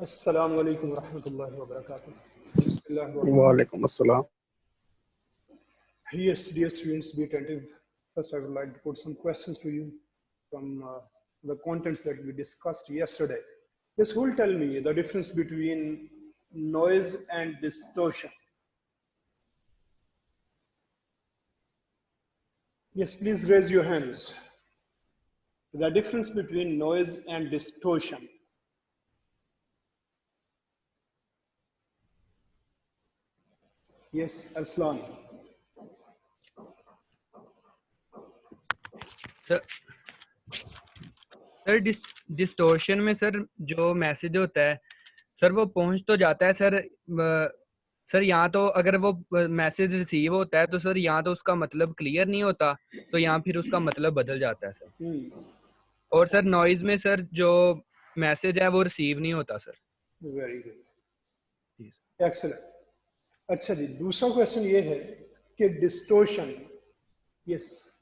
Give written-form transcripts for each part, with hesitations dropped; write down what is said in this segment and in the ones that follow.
अस्सलाम वालेकुम रहमतुल्लाहि व बरकातुहू। बिस्मिल्लाहिर्रहमानिर्रहीम। वालेकुम अस्सलाम। Yes, dear students, be attentive. First, I would like to put some questions to you from the contents that we discussed yesterday. Yes, who will tell me the difference between noise and distortion? Yes, please raise your hands. The difference between noise and distortion. Yes, Arslan. Sir distortion में sir जो message होता है sir वो पहुंच तो जाता है sir यहाँ तो अगर वो मैसेज रिसीव होता है तो सर यहाँ तो उसका मतलब क्लियर नहीं होता, तो यहाँ फिर उसका मतलब बदल जाता है सर। और सर नॉइज में सर जो मैसेज है वो रिसीव नहीं होता सर। Very good, excellent. अच्छा जी, दूसरा क्वेश्चन ये है कि डिस्टोर्शन, यस,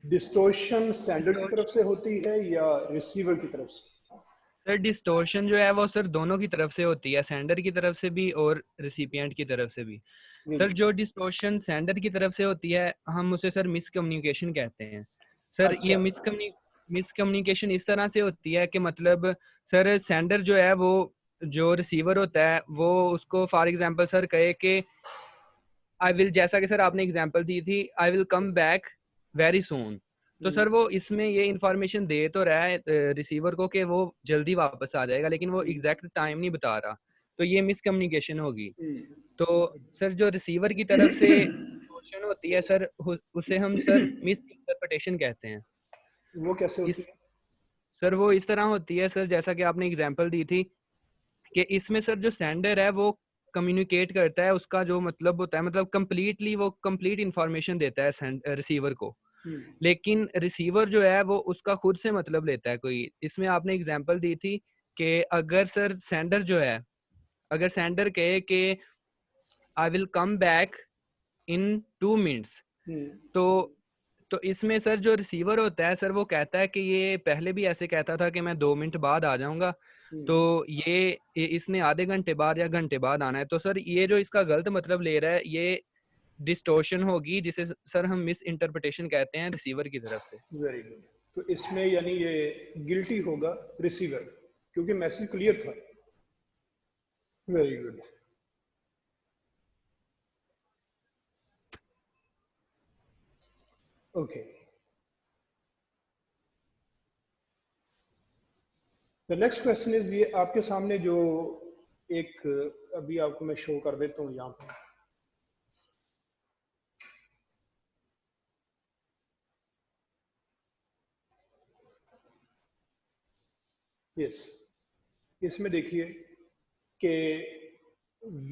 डिस्टोर्शन सेंडर की तरफ से होती है या रिसीवर की तरफ से? सर डिस्टोर्शन जो है वो सर दोनों की तरफ से होती है, सेंडर की तरफ से भी और रिसिपिएंट की तरफ से भी। सर जो डिस्टोर्शन सेंडर की तरफ से होती है हम उसे सर मिसकम्युनिकेशन कहते हैं सर। अच्छा। ये मिसकम्युनिकेशन इस तरह से होती है कि मतलब सर सेंडर जो है वो जो रिसीवर होता है वो उसको फॉर एग्जांपल सर कहे कि आई विल, जैसा कि सर आपने एग्जांपल दी थी, I will come back very soon. तो सर वो इसमें ये इंफॉर्मेशन दे तो रहा है रिसीवर को कि वो जल्दी वापस आ जाएगा, लेकिन वो एग्जैक्ट टाइम नहीं बता रहा, तो ये मिसकम्युनिकेशन होगी। तो सर जो रिसीवर की तरफ से क्वेश्चन होती है सर उसे हम सर मिस इंटरप्रिटेशन कहते हैं। वो कैसे होती है? सर वो इस तरह होती है सर जैसा कि आपने एग्जांपल दी थी कि इसमें सर जो सेंडर है वो कम्युनिकेट करता है, उसका जो मतलब होता है मतलब कंप्लीटली वो कंप्लीट इंफॉर्मेशन देता है रिसीवर को, लेकिन रिसीवर जो है वो उसका खुद से मतलब लेता है कोई। इसमें आपने एग्जांपल दी थी कि अगर सर सेंडर जो है, अगर सेंडर कहे कि I will come back in 2 minutes, तो इसमें सर जो रिसीवर होता है सर वो कहता है कि ये पहले भी ऐसे कहता था कि मैं 2 मिनट बाद आ जाऊंगा, तो ये इसने आधे घंटे बाद या घंटे बाद आना है। तो सर ये जो इसका गलत मतलब ले रहा है ये डिस्टोर्शन होगी, जिसे सर हम मिस इंटरप्रिटेशन कहते हैं रिसीवर की तरफ से। Very good. तो इसमें यानी ये गिल्टी होगा रिसीवर, क्योंकि मैसेज क्लियर था। Very good. Okay, the next question is, ये आपके सामने जो एक अभी आपको मैं शो कर देता हूँ यहाँ पर। यस, इसमें देखिए कि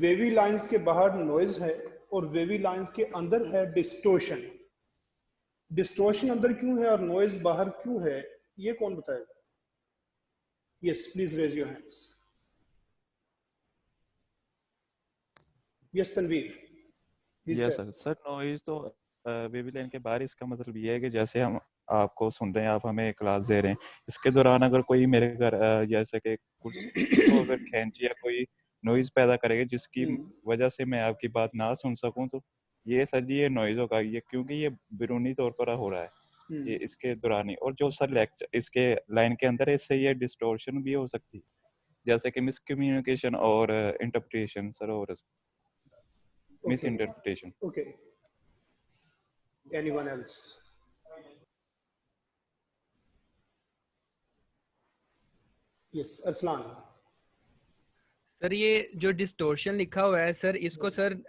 वेवी लाइंस के बाहर नॉइज है और वेवी लाइंस के अंदर है डिस्टोर्शन। डिस्टोर्शन अंदर क्यों है और नॉइज बाहर क्यों है, ये कौन बताएगा? Yes, please raise your hands. Yes Tanveer. Yes sir noise तो वेवी लाइन के बाहर, इसका मतलब ये है कि जैसे हम आपको सुन रहे हैं, आप हमें क्लास दे रहे हैं, इसके दौरान अगर कोई मेरे घर जैसे कि कुर्सी को अगर खींच या कोई नॉइज पैदा करेगा जिसकी वजह से मैं आपकी बात ना सुन सकूं, तो ये सर जी ये नॉइज होगा, ये क्योंकि ये बैरूनी तौर पर हो रहा है ये इसके दौरान ही। और जो सर लेक्चर इसके लाइन के अंदर है, इससे ये डिस्टोर्शन भी हो सकती है, जैसे कि मिसकम्युनिकेशन और इंटरप्रिटेशन सर, और misinterpretation. Okay. Anyone else? Yes, Aslan. Sir ये जो डिस्टोर्शन लिखा हुआ है सर, इसको सर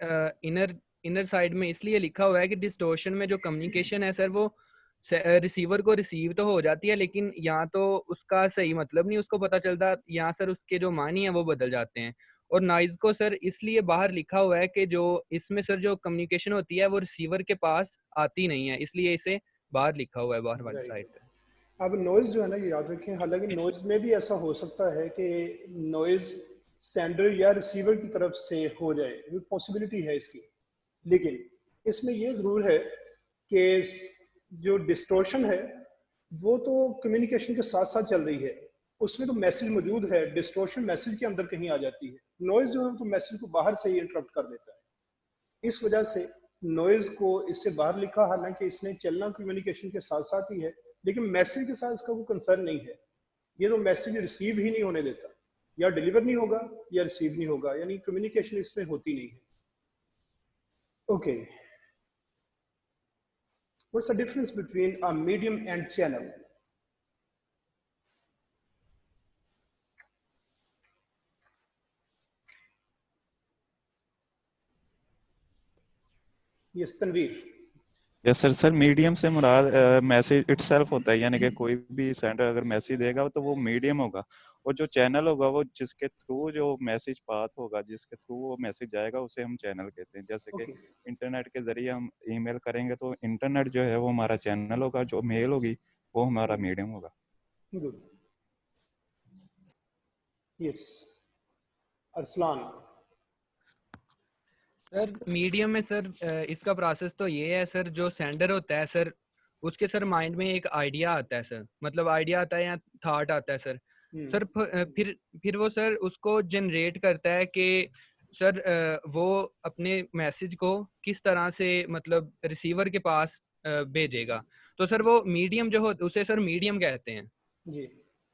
इनर साइड में इसलिए लिखा हुआ है कि डिस्टोर्शन में जो कम्युनिकेशन है सर वो रिसीवर को रिसीव तो हो जाती है, लेकिन यहाँ तो उसका सही मतलब नहीं उसको पता चलता, यहाँ सर उसके जो मानी है वो बदल जाते हैं। और नॉइज को सर इसलिए बाहर लिखा हुआ है कि जो इसमें सर जो कम्युनिकेशन होती है वो रिसीवर के पास आती नहीं है, इसलिए इसे बाहर लिखा हुआ है बाहर वाली साइड पे। अब नॉइज जो है ना, ये याद रखें, हालांकि नॉइज में भी ऐसा हो सकता है कि नॉइज सेंडर या रिसीवर की तरफ से हो जाए, ये पॉसिबिलिटी है इसकी, लेकिन इसमें ये जरूर है कि जो डिस्टोर्शन है वो तो कम्युनिकेशन के साथ साथ चल रही है, उसमें तो मैसेज मौजूद है, डिस्टोर्शन मैसेज के अंदर कहीं आ जाती है। नॉइज जो है तो मैसेज को बाहर से ही इंटरप्ट कर देता है। इस वजह से नॉइज को इससे बाहर लिखा, हालांकि इसने चलना कम्युनिकेशन के साथ साथ ही है, लेकिन मैसेज के साथ इसका कोई कंसर्न नहीं है। ये तो मैसेज रिसीव ही नहीं होने देता, या डिलीवर नहीं होगा या रिसीव नहीं होगा, यानी कम्युनिकेशन इसमें होती नहीं है। Okay, what's the difference between a medium and channel? Yes Tanveer. Yes sir. Sir medium से मुराद मैसेज इटसेल्फ होता है, यानी कि कोई भी सेंडर अगर मैसेज देगा तो वो मीडियम होगा, और जो चैनल होगा वो जिसके थ्रू जो मैसेज पाथ होगा, जिसके थ्रू वो मैसेज जाएगा, उसे हम चैनल कहते हैं। जैसे कि इंटरनेट के जरिए हम ईमेल करेंगे तो इंटरनेट जो है वो हमारा चैनल होगा, जो मेल होगी वो हमारा मीडियम होगा। Good, yes Arsalan. Sir medium में सर इसका प्रोसेस तो ये है सर, जो सेंडर होता है सर उसके सर माइंड में एक आइडिया आता है सर, मतलब आइडिया आता है या थॉट आता है सर। सर फिर वो सर उसको जनरेट करता है कि सर वो अपने मैसेज को किस तरह से मतलब रिसीवर के पास भेजेगा। तो सर वो मीडियम जो हो उसे सर मीडियम कहते हैं जी।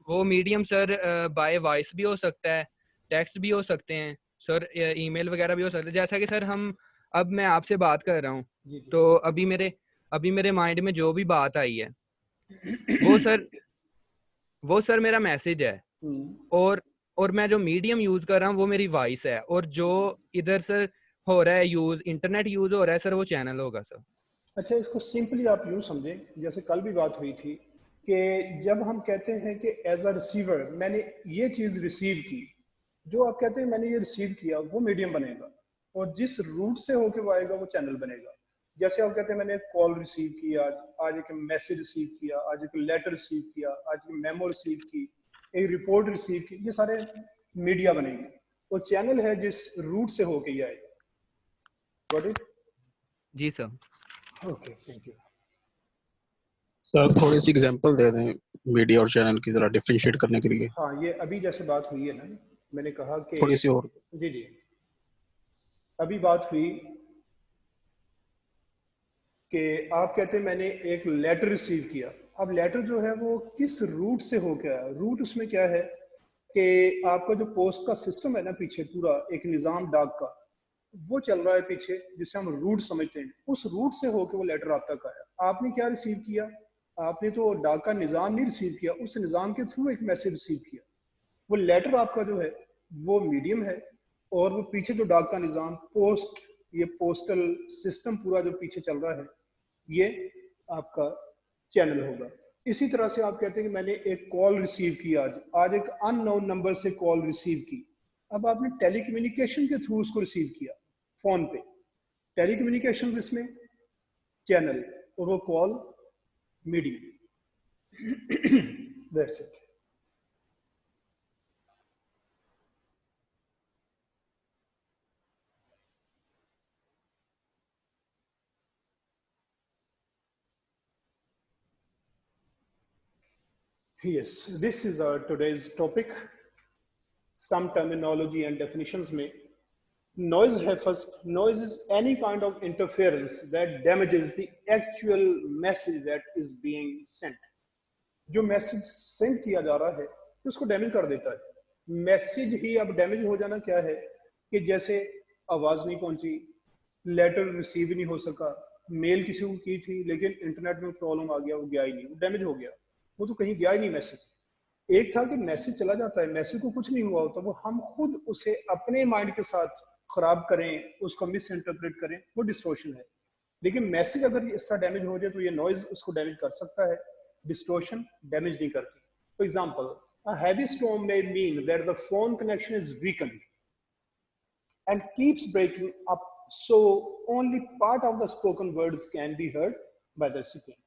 वो मीडियम सर बाय वॉइस भी हो सकता है, टेक्स्ट भी हो सकते हैं सर, ईमेल वगैरह भी हो सकता है। जैसा कि सर हम अब मैं आपसे बात कर रहा हूँ, तो अभी मेरे माइंड में जो भी बात आई है वो सर मेरा मैसेज है, और मैं जो मीडियम यूज कर रहा हूँ वो मेरी वॉइस है, और जो इधर सर हो रहा है यूज, इंटरनेट यूज हो रहा है सर, वो चैनल होगा सर। अच्छा, इसको सिंपली आप यूँ समझें, जैसे कल भी बात हुई थी कि जब हम कहते हैं कि एज अ रिसीवर मैंने ये चीज़ रिसीव की, जो आप कहते हैं मैंने ये रिसीव किया वो मीडियम बनेगा, और जिस रूट से होके वो आएगा वो चैनल बनेगा। जैसे आप कहते हैं मैंने कॉल रिसीव की, आज एक मैसेज रिसीव किया, आज एक लेटर रिसीव किया, आज एक मेमो रिसीव की, एक रिपोर्ट रिसीव की, ये सारे मीडिया बनेंगे। वो चैनल है जिस रूट से होके ये आएगा। Got it? जी sir. Okay, thank you. Sir थोड़ी सी एग्जांपल दे दें मीडिया और चैनल की जरा डिफरेंशिएट करने के लिए। हाँ, ये अभी जैसे बात हुई है ना, मैंने कहा कि थोड़ी सी और। जी जी, अभी बात हुई कि आप कहते हैं मैंने एक लेटर रिसीव किया। अब लेटर जो है वो किस रूट से हो गया? रूट उसमें क्या है कि आपका जो पोस्ट का सिस्टम है ना, पीछे पूरा एक निज़ाम डाक का वो चल रहा है पीछे, जिसे हम रूट समझते हैं। उस रूट से होकर वो लेटर आप तक आया। आपने क्या रिसीव किया? आपने तो डाक का निज़ाम नहीं रिसीव किया, उस निज़ाम के थ्रू एक मैसेज रिसीव किया। वो लेटर आपका जो है वो मीडियम है, और वो पीछे जो डाक का निज़ाम पोस्ट, ये पोस्टल सिस्टम पूरा जो पीछे चल रहा है, ये आपका चैनल होगा। इसी तरह से आप कहते हैं कि मैंने एक कॉल रिसीव की, आज एक अननोन नंबर से कॉल रिसीव की। अब आपने टेलीकम्युनिकेशन के थ्रू उसको रिसीव किया, फोन पे। टेलीकम्युनिकेशन इसमें चैनल, और वो call medium. That's it. Yes, this is our today's topic. Some terminology and definitions में noise refers, noise is any kind of interference that damages the actual message that is being sent. जो message send किया जा रहा है तो उसको damage कर देता है। मैसेज ही अब डैमेज हो जाना क्या है कि जैसे आवाज नहीं पहुंची, लेटर रिसीव नहीं हो सका, मेल किसी को की थी लेकिन इंटरनेट में प्रॉब्लम आ गया, वो गया ही नहीं, वो डैमेज हो गया, वो तो कहीं गया ही नहीं मैसेज। एक था कि मैसेज चला जाता है, मैसेज को कुछ नहीं हुआ होता, वो हम खुद उसे अपने माइंड के साथ खराब करें, उसको मिस इंटरप्रेट करें, वो डिस्टोर्शन है। लेकिन मैसेज अगर इस तरह डैमेज हो जाए तो ये नॉइज उसको डैमेज कर सकता है, डिस्टोर्शन डैमेज नहीं करती। For example, a heavy storm may mean that the phone connection is weakened and keeps breaking up, so only part of the spoken words can be heard by the recipient.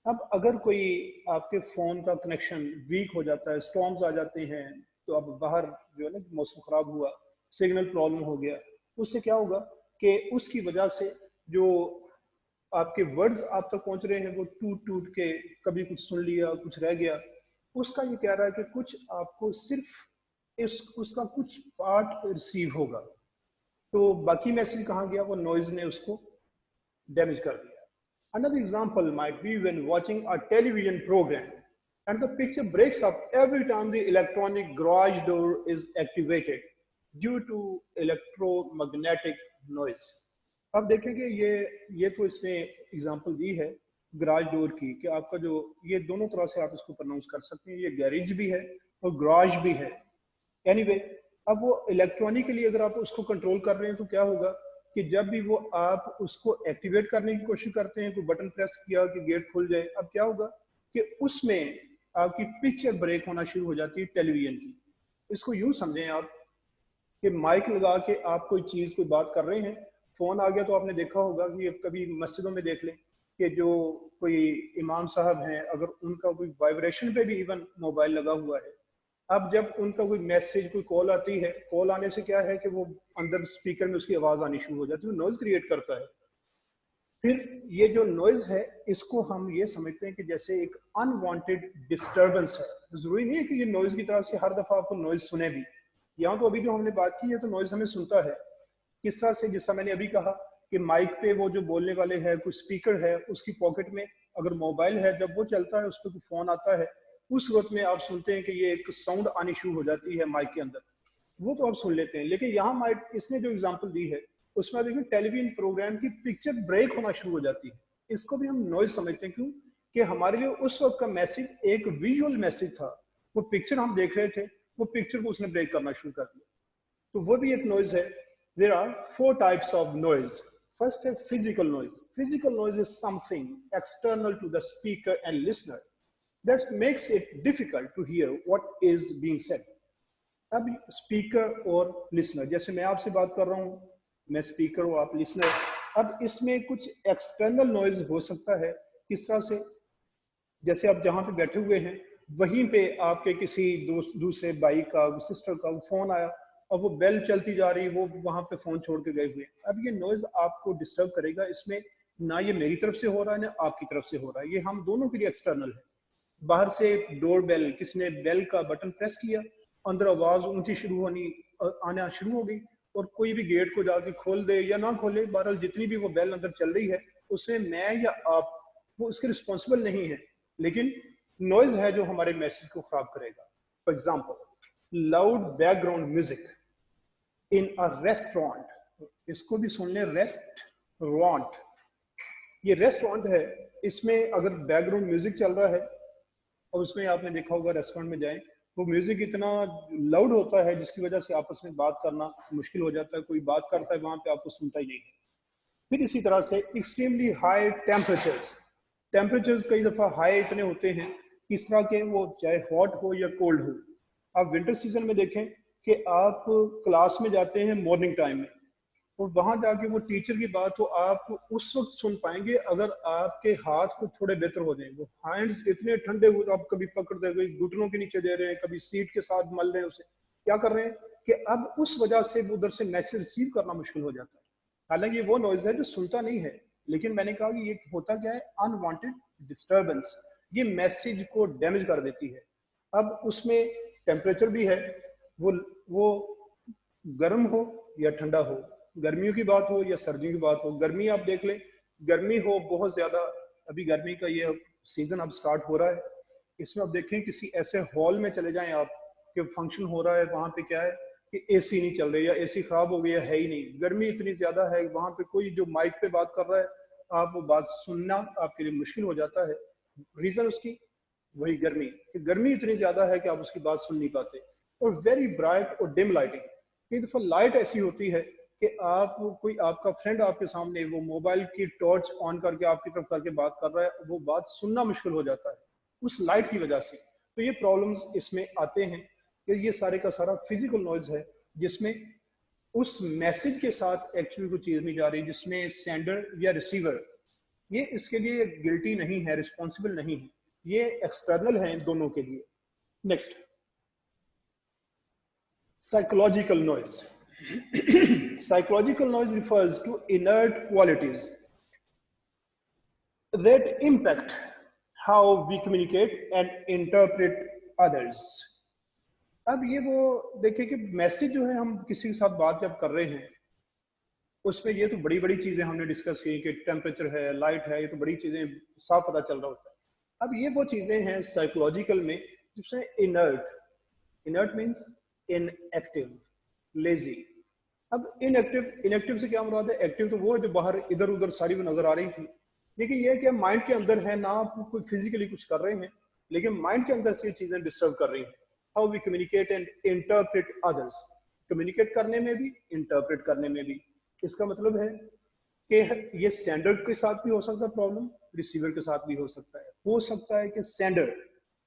अब अगर कोई आपके phone का connection weak हो जाता है, storms आ जाते हैं, तो अब बाहर जो है ना मौसम खराब हुआ, सिग्नल प्रॉब्लम हो गया, उससे क्या होगा कि उसकी वजह से जो आपके वर्ड्स आप तक पहुंच रहे हैं वो टूट टूट के, कभी कुछ सुन लिया कुछ रह गया, उसका ये कह रहा है कि कुछ आपको सिर्फ उसका कुछ पार्ट रिसीव होगा, तो बाकी मैसेज कहाँ गया, वो नॉइज ने उसको डैमेज कर दिया। Another example might be when watching a television program and the picture breaks up every time the electronic garage door is activated due to electromagnetic noise. अब देखेंगे ये तो इसने एग्जांपल दी है गराज डोर की कि आपका जो ये दोनों तरह से आप इसको प्रोनाउंस कर सकते हैं, ये गैरेज भी है और गराज भी है। एनीवे, अब वो इलेक्ट्रॉनिकली अगर आप उसको कंट्रोल कर रहे हैं तो क्या होगा कि जब भी वो आप उसको एक्टिवेट करने की कोशिश करते हैं, कोई बटन प्रेस किया कि गेट खुल जाए, अब क्या होगा कि उसमें आपकी पिक्चर ब्रेक होना शुरू हो जाती है टेलीविजन की। इसको यूं समझें आप कि माइक लगा के आप कोई चीज़ कोई बात कर रहे हैं, फ़ोन आ गया तो आपने देखा होगा कि कभी मस्जिदों में देख लें कि जो कोई इमाम साहब हैं, अगर उनका कोई वाइब्रेशन पे भी इवन मोबाइल लगा हुआ है, अब जब उनका कोई मैसेज कोई कॉल आती है, कॉल आने से क्या है कि वो अंदर स्पीकर में उसकी आवाज़ आनी शुरू हो जाती है, नॉइज़ क्रिएट करता है। फिर ये जो नॉइज़ है इसको हम ये समझते हैं कि जैसे एक अनवांटेड डिस्टर्बेंस है। ज़रूरी नहीं है कि ये नॉइज़ की तरह से हर दफ़ा आपको नॉइज़ सुने भी। यहाँ तो अभी जो हमने बात की है तो नॉइज़ हमें सुनता है किस तरह से, जैसा मैंने अभी कहा कि माइक पे वो जो बोलने वाले हैं, कोई स्पीकर है, उसकी पॉकेट में अगर मोबाइल है, जब वो चलता है उस पर कोई फ़ोन आता है, उस वक्त में आप सुनते हैं कि ये एक साउंड आनी शुरू हो जाती है माइक के अंदर, वो तो आप सुन लेते हैं। लेकिन यहाँ माइक इसने जो एग्जांपल दी है उसमें देखिए टेलीविजन प्रोग्राम की पिक्चर ब्रेक होना शुरू हो जाती है, इसको भी हम नॉइज समझते हैं। क्यों कि हमारे लिए उस वक्त का मैसेज एक विजुअल मैसेज था, वो पिक्चर हम देख रहे थे, वो पिक्चर को उसने ब्रेक करना शुरू कर दिया, तो वो भी एक नॉइज है। There are 4 types of noise. First है physical noise. Physical noise is something external to the speaker and listener that makes it difficult to hear what is being said. अब स्पीकर और लिसनर, जैसे मैं आपसे बात कर रहा हूँ, मैं स्पीकर हूँ, आप लिसनर, अब इसमें कुछ एक्सटर्नल नॉइज हो सकता है। किस तरह से, जैसे आप जहाँ पे बैठे हुए हैं वहीं पे आपके किसी दूसरे भाई का, सिस्टर का फोन आया और वो बेल चलती जा रही, वो वहाँ पे फोन छोड़ के गए हुए। अब ये नॉइज आपको डिस्टर्ब करेगा, इसमें ना ये मेरी तरफ से हो रहा है ना आपकी तरफ से हो रहा है, ये हम दोनों के लिए एक्सटर्नल है। बाहर से डोर बेल, किसने बेल का बटन प्रेस किया, अंदर आवाज ऊंची शुरू होनी आना शुरू हो गई, और कोई भी गेट को जाके खोल दे या ना खोले, बहरहाल जितनी भी वो बेल अंदर चल रही है उसमें मैं या आप वो उसके रिस्पॉन्सिबल नहीं है, लेकिन नॉइज है जो हमारे मैसेज को खराब करेगा। For example, loud background music in a restaurant, इसको भी सुन ले, रेस्टोरेंट, ये रेस्टोरेंट है, इसमें अगर बैकग्राउंड म्यूजिक चल रहा है और उसमें आपने देखा होगा रेस्टोरेंट में जाएं, वो म्यूजिक इतना लाउड होता है जिसकी वजह से आपस में बात करना मुश्किल हो जाता है, कोई बात करता है वहां पे आपको सुनता ही नहीं है। फिर इसी तरह से एक्सट्रीमली हाई टेम्परेचर्स कई दफा हाई इतने होते हैं, किस तरह के, वो चाहे हॉट हो या कोल्ड हो। आप विंटर सीजन में देखें कि आप क्लास में जाते हैं मॉर्निंग टाइम में, और वहां जाके वो टीचर की बात हो आप उस वक्त सुन पाएंगे अगर आपके हाथ को थोड़े बेहतर हो जाए। वो हैंड्स इतने ठंडे हुए, आप कभी पकड़ दे रहे, घुटनों के नीचे दे रहे हैं, कभी सीट के साथ मल रहे हैं, उसे क्या कर रहे हैं कि अब उस वजह से उधर से मैसेज रिसीव करना मुश्किल हो जाता है। हालांकि वो नॉइज है जो सुनता नहीं है, लेकिन मैंने कहा कि ये होता क्या है, अनवांटेड डिस्टर्बेंस, ये मैसेज को डैमेज कर देती है। अब उसमें टेम्परेचर भी है, वो गर्म हो या ठंडा हो, गर्मियों की बात हो या सर्दियों की बात हो। गर्मी आप देख लें, गर्मी हो बहुत ज्यादा, अभी गर्मी का ये सीजन अब स्टार्ट हो रहा है, इसमें आप देखें किसी ऐसे हॉल में चले जाएं आप कि फंक्शन हो रहा है, वहां पे क्या है कि एसी नहीं चल रही या एसी खराब हो गया है ही नहीं, गर्मी इतनी ज्यादा है, वहां पे कोई जो माइक पे बात कर रहा है, आप वो बात सुनना आपके लिए मुश्किल हो जाता है। रीजन उसकी वही गर्मी, कि गर्मी इतनी ज्यादा है कि आप उसकी बात सुन नहीं पाते। और वेरी ब्राइट और डिम लाइटिंग, कई दफा लाइट ऐसी होती है कि आप कोई आपका फ्रेंड आपके सामने वो मोबाइल की टॉर्च ऑन करके आपकी तरफ करके बात कर रहा है, वो बात सुनना मुश्किल हो जाता है उस लाइट की वजह से। तो ये प्रॉब्लम्स इसमें आते हैं कि ये सारे का सारा फिजिकल नॉइज है, जिसमें उस मैसेज के साथ एक्चुअली कोई चीज नहीं जा रही, जिसमें सेंडर या रिसीवर ये इसके लिए गिल्टी नहीं है, रिस्पॉन्सिबल नहीं है, ये एक्सटर्नल है इन दोनों के लिए। Next, psychological noise. Psychological noise refers to inert qualities that impact how we communicate and interpret others. अब ये वो देखिए कि मैसेज जो है हम किसी के साथ बात जब कर रहे हैं उसमें ये तो बड़ी बड़ी चीजें हमने डिस्कस की कि टेम्परेचर है, लाइट है, ये तो बड़ी चीजें साफ पता चल रहा होता है। अब ये वो चीजें हैं साइकोलॉजिकल में जिसमें इनर्ट मीन्स इनएक्टिव, लेजी। अब इनएक्टिव से क्या मुराद है? एक्टिव तो वो है जो बाहर इधर उधर सारी वो नजर आ रही थी, लेकिन ये कि माइंड के अंदर है ना, आप कोई फिजिकली कुछ कर रहे हैं लेकिन माइंड के अंदर से ये चीजें डिस्टर्ब कर रही हैं। How we communicate and interpret others, communicate करने में भी, इंटरप्रेट करने में भी। इसका मतलब है कि ये सेंडर के साथ भी हो सकता है प्रॉब्लम, रिसीवर के साथ भी हो सकता है कि सेंडर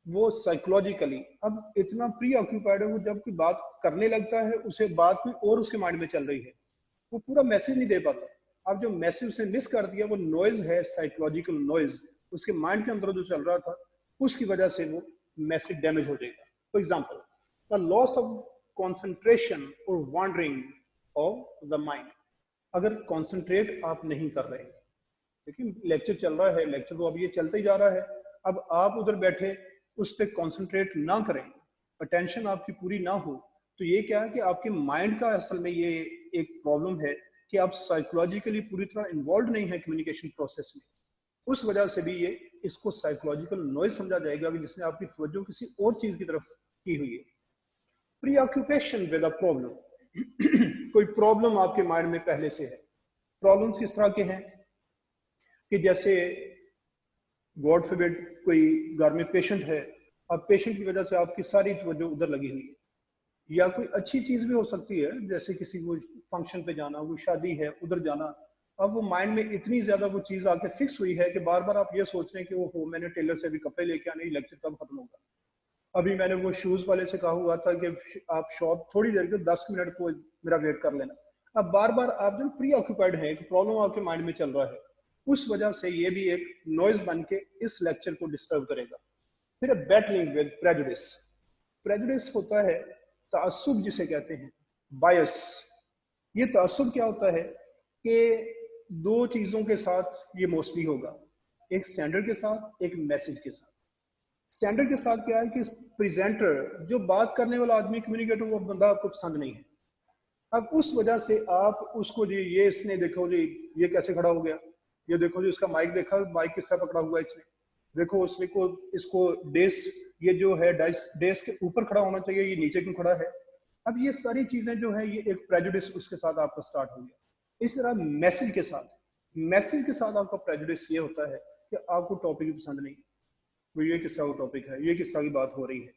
वो साइकोलॉजिकली अब इतना प्री ऑक्यूपाइड है, वो जब कोई बात करने लगता है उसे बात कोई और उसके माइंड में चल रही है, वो पूरा मैसेज नहीं दे पाता। अब जो मैसेज उसने मिस कर दिया वो नॉइज है, साइकोलॉजिकल नॉइज उसके माइंड के अंदर जो चल रहा था उसकी वजह से वो मैसेज डैमेज हो जाएगा। For example, the loss of concentration और वॉन्डरिंग ऑफ द माइंड। अगर कॉन्सेंट्रेट आप नहीं कर रहे, देखिए लेक्चर चल रहा है, लेक्चर तो अब ये चलता ही जा रहा है, अब आप उधर बैठे उस पर कॉन्सेंट्रेट ना करें, अटेंशन आपकी पूरी ना हो, तो ये क्या है कि आपके माइंड का असल में ये एक प्रॉब्लम है कि आप साइकोलॉजिकली पूरी तरह इन्वॉल्व नहीं है कम्युनिकेशन प्रोसेस में। उस वजह से भी ये इसको साइकोलॉजिकल नॉइज समझा जाएगा कि जिसने आपकी तवज्जो किसी और चीज की तरफ की हुई है। प्रीऑक्यूपेशन विद अ प्रॉब्लम, कोई प्रॉब्लम आपके माइंड में पहले से है। प्रॉब्लम्स किस तरह के हैं कि जैसे गॉड फॉरबिड कोई घर में पेशेंट है, अब पेशेंट की वजह से आपकी सारी तवज्जो उधर लगी हुई है, या कोई अच्छी चीज भी हो सकती है जैसे किसी को फंक्शन पे जाना, वो शादी है उधर जाना, अब वो माइंड में इतनी ज्यादा वो चीज आके फिक्स हुई है कि बार बार आप ये सोच रहे हैं कि वो मैंने टेलर से भी कपड़े लेके आने, लेक्चर कब खत्म होगा। अभी मैंने वो शूज वाले से कहा हुआ था कि आप शॉप थोड़ी देर के 10 मिनट को मेरा वेट कर लेना। अब बार बार आप जो प्री ऑक्यूपाइड है, एक प्रॉब्लम आपके माइंड में चल रहा है, उस वजह से ये भी एक नॉइज बन के इस लेक्चर को डिस्टर्ब करेगा। फिर बैटलिंग विद प्रेजुडिस। प्रेजुडिस होता है तासुब जिसे कहते हैं, बायस। ये तासुब क्या होता है कि दो चीजों के साथ ये मोस्टली होगा, एक सेंडर के साथ, एक मैसेज के साथ। सेंडर के साथ क्या है कि प्रेजेंटर जो बात करने वाला आदमी, कम्युनिकेटर, वो बंदा आपको पसंद नहीं है। अब उस वजह से आप उसको जी ये इसने देखो जी ये कैसे खड़ा हो गया, ये देखो जी उसका माइक देखा, माइक किस तरह पकड़ा हुआ है इसने, देखो उसने को इसको डेस्क ये जो है डेस्क के ऊपर खड़ा होना चाहिए, ये नीचे क्यों खड़ा है। अब ये सारी चीजें जो है ये एक प्रेजुडिस उसके साथ आपका स्टार्ट हो गया। इस तरह मैसेज के साथ आपका प्रेजुडिस ये होता है कि आपको टॉपिक पसंद नहीं, वो ये किस तरह का टॉपिक है, ये किस तरह की बात हो रही है।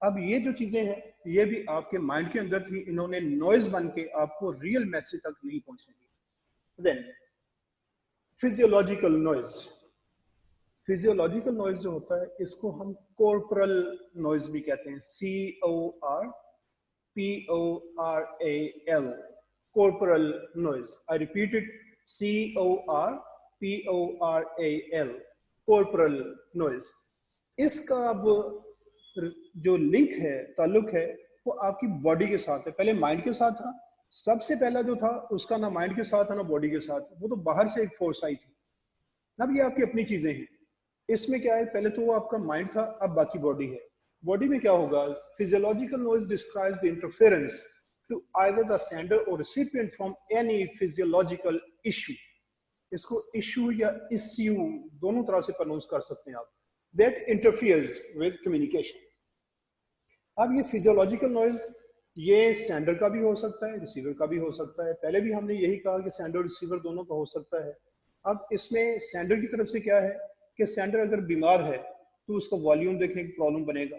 अब ये जो चीजें हैं ये भी आपके माइंड के अंदर थी, इन्होंने नॉइज बन के आपको रियल मैसेज तक नहीं पहुंचेगी। Then physiological noise. Physiological noise जो होता है इसको हम कॉर्पोरल नॉइज भी कहते हैं, CORPORAL, corporal noise. I repeat it, CORPORAL, corporal noise. इसका अब जो लिंक है, ताल्लुक है, वो आपकी बॉडी के साथ है। पहले माइंड के साथ था, सबसे पहला जो था उसका ना माइंड के साथ है ना बॉडी के साथ, वो तो बाहर से एक फोर्स आई थी। अब ये आपकी अपनी चीजें हैं। इसमें क्या है, पहले तो वो आपका माइंड था, अब बाकी बॉडी है। बॉडी में क्या होगा, physiological noise describes the interference to either the sender और recipient from any physiological issue. इसको इशू या इश्यू दोनों तरह से प्रोनाउंस कर सकते हैं आप, दैट इंटरफियर्स विद कम्युनिकेशन। अब ये फिजियोलॉजिकल नॉइज ये सेंडर का भी हो सकता है, रिसीवर का भी हो सकता है। पहले भी हमने यही कहा कि सेंडर रिसीवर दोनों का हो सकता है। अब इसमें सेंडर की तरफ से क्या है कि सेंडर अगर बीमार है तो उसका वॉल्यूम देखने की प्रॉब्लम बनेगा,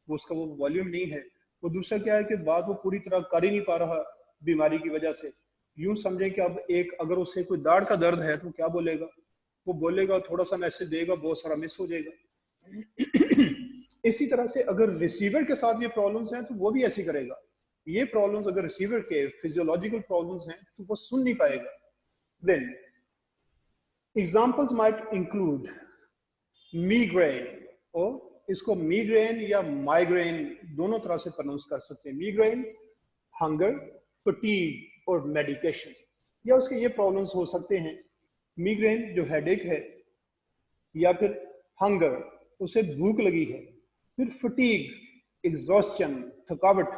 वो उसका वो वॉल्यूम नहीं है। वो दूसरा क्या है कि बात वो पूरी तरह कर ही नहीं पा रहा बीमारी की वजह से। यूं समझें कि अब एक अगर उसे कोई दाढ़ का दर्द है तो क्या बोलेगा, वो बोलेगा थोड़ा सा मैसेज देगा, बहुत सारा मिस हो जाएगा। इसी तरह से अगर रिसीवर के साथ ये प्रॉब्लम्स हैं तो वो भी ऐसी करेगा। ये प्रॉब्लम्स अगर रिसीवर के फिजियोलॉजिकल प्रॉब्लम्स हैं तो वो सुन नहीं पाएगा। Then examples might include migraine, और इसको मिग्रेन या माइग्रेन दोनों तरह से प्रोनाउंस कर सकते हैं। मिग्रेन, हंगर, फटीग और मेडिकेशन, या उसके ये प्रॉब्लम्स हो सकते हैं। मिग्रेन जो हेडेक है, या फिर हंगर, उसे भूख लगी है, फिर फटीग, एग्जॉस्शन, थकावट,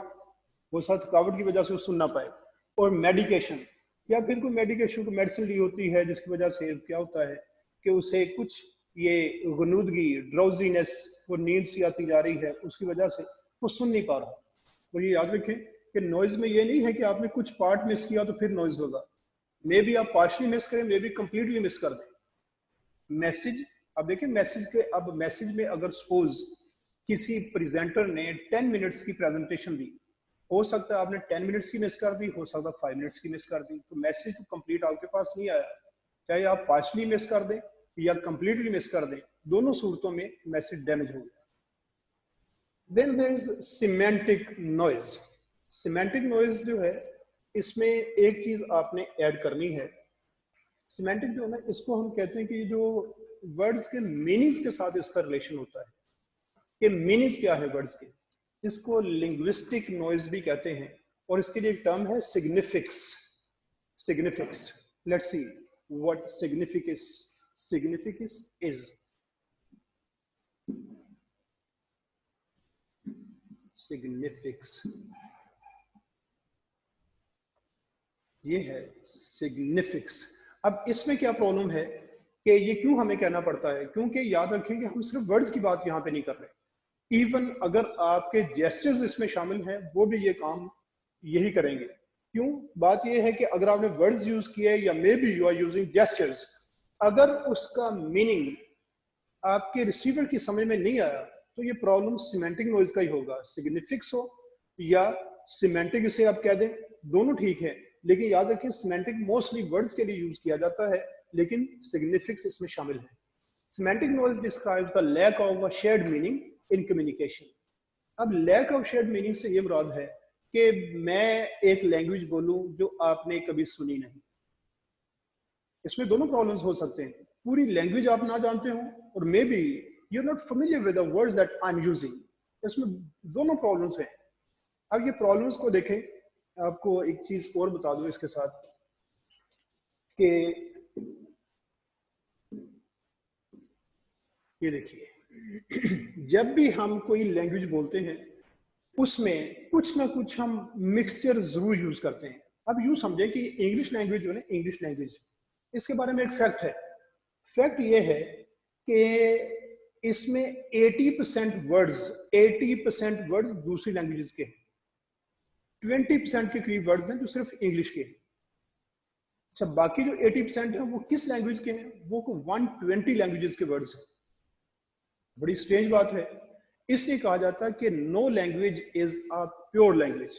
वो साथ थकावट की वजह से वो सुन ना पाए, और मेडिकेशन, या फिर कोई मेडिकेशन को मेडिसिन ली होती है जिसकी वजह से क्या होता है कि उसे कुछ ये गनूदगी, ड्राउजीनेस, वो नींद सी आती जा रही है, उसकी वजह से वो सुन नहीं पा रहा। और ये याद रखें कि नॉइज में ये नहीं है कि आपने कुछ पार्ट मिस किया तो फिर नॉइज होगा, मे बी आप पार्शली मिस करें, मे बी कंप्लीटली मिस कर दें। मैसेज, अब देखिए मैसेज के, अब मैसेज में अगर सपोज किसी प्रेजेंटर ने 10 मिनट्स की प्रेजेंटेशन दी, हो सकता है आपने 10 मिनट्स की मिस कर दी, हो सकता है 5 मिनट्स की मिस कर दी, तो मैसेज तो कंप्लीट आपके पास नहीं आया। चाहे आप पार्शली मिस कर दें या कंप्लीटली मिस कर दें, दोनों सूरतों में मैसेज डैमेज हो गया। Then there is semantic noise. Semantic noise जो है, इसमें एक चीज आपने ऐड करनी है। सिमेंटिक जो है ना, इसको हम कहते हैं कि जो वर्ड्स के मीनिंग्स के साथ इसका रिलेशन होता है, कि मीनिंग्स क्या है वर्ड्स के, इसको लिंग्विस्टिक नॉइज भी कहते हैं, और इसके लिए एक टर्म है सिग्निफिक्स। सिग्निफिक्स, लेट्स सी व्हाट सिग्निफिक्स इज। सिग्निफिक्स, ये है सिग्निफिक्स। अब इसमें क्या प्रॉब्लम है कि ये क्यों हमें कहना पड़ता है, क्योंकि याद रखें कि हम सिर्फ वर्ड्स की बात यहाँ पे नहीं कर रहे, इवन अगर आपके जेस्चर्स इसमें शामिल हैं वो भी ये काम यही करेंगे। क्यों? बात ये है कि अगर आपने वर्ड्स यूज किए या maybe you are using gestures, अगर उसका मीनिंग आपके रिसीवर की समझ में नहीं आया तो ये प्रॉब्लम सिमेंटिक नॉइज का ही होगा। सिग्निफिक्स हो या सिमेंटिक, इसे आप कह दें, दोनों ठीक है, लेकिन याद रखें सिमेंटिक मोस्टली वर्ड्स के लिए यूज किया जाता है, लेकिन सिग्निफिक्स इसमें शामिल है। Semantic noise describes the lack of a shared meaning in communication. अब लैक ऑफ शेयर्ड मीनिंग से ये मुराद है कि मैं एक लैंग्वेज बोलूं जो आपने कभी सुनी नहीं। इसमें दोनों प्रॉब्लम्स हो सकते हैं, पूरी लैंग्वेज आप ना जानते हो और maybe you are not familiar with the words that I am using. इसमें दोनों प्रॉब्लम्स हैं। अब ये प्रॉब्लम्स को देखें, आपको एक चीज और बता दूं इसके साथ कि ये देखिए, जब भी हम कोई लैंग्वेज बोलते हैं उसमें कुछ ना कुछ हम मिक्सचर जरूर यूज करते हैं। अब यूं समझे कि इंग्लिश लैंग्वेज जो है ना, इंग्लिश लैंग्वेज, इसके बारे में एक फैक्ट है। फैक्ट ये है कि इसमें 80% वर्ड्स दूसरी लैंग्वेजेस के हैं, 20% के करीब वर्ड्स हैं जो सिर्फ इंग्लिश के हैं। अच्छा, बाकी जो 80% है वो किस लैंग्वेज के हैं? वो 120 लैंग्वेजेस के वर्ड्स हैं। बड़ी स्ट्रेंज बात है, इसलिए कहा जाता है कि no language is a pure language.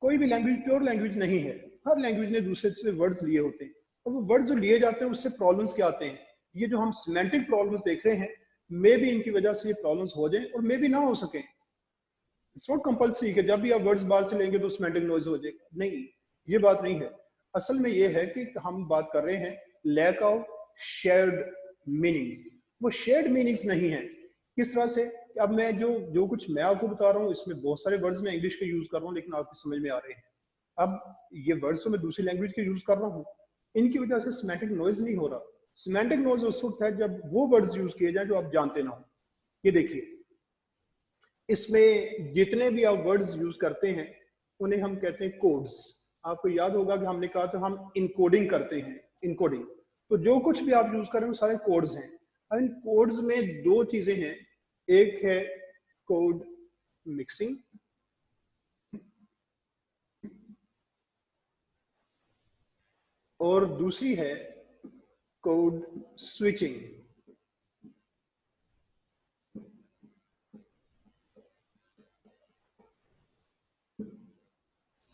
कोई भी लैंग्वेज प्योर लैंग्वेज नहीं है, हर लैंग्वेज ने दूसरे से वर्ड्स लिए होते हैं, और वो वर्ड्स जो लिए जाते हैं उससे प्रॉब्लम्स क्या आते हैं। ये जो हम सिमेंटिक प्रॉब्लम्स देख रहे हैं, मे बी इनकी वजह से ये प्रॉब्लम्स हो जाए और मे बी ना हो सके। इट्स नॉट कंपल्सरी कि जब भी आप वर्ड्स बाहर से लेंगे तो सिमेंटिक नॉइज हो जाएगा, नहीं, ये बात नहीं है। असल में ये है कि हम बात कर रहे हैं लैक ऑफ शेयर्ड मीनिंग्स। वो शेयर्ड मीनिंग्स नहीं है। किस तरह से? अब मैं जो कुछ मैं आपको बता रहा हूँ, इसमें बहुत सारे वर्ड्स मैं इंग्लिश के यूज कर रहा हूँ लेकिन आपकी समझ में आ रहे हैं। अब ये वर्ड्स तो मैं दूसरी लैंग्वेज के यूज कर रहा हूँ, इनकी वजह से सिमेंटिक नॉइज नहीं हो रहा। सिमेंटिक नॉइज उस वक्त है जब वो वर्ड्स यूज किए जाए जो आप जानते ना हो। ये देखिए, इसमें जितने भी आप वर्ड्स यूज करते हैं उन्हें हम कहते हैं कोड्स। आपको याद होगा कि हमने कहा था हम इनकोडिंग करते हैं, इनकोडिंग। तो जो कुछ भी आप यूज कर रहे हैं वो सारे कोड्स हैं। इन कोड्स में दो चीजें हैं, एक है कोड मिक्सिंग और दूसरी है कोड स्विचिंग।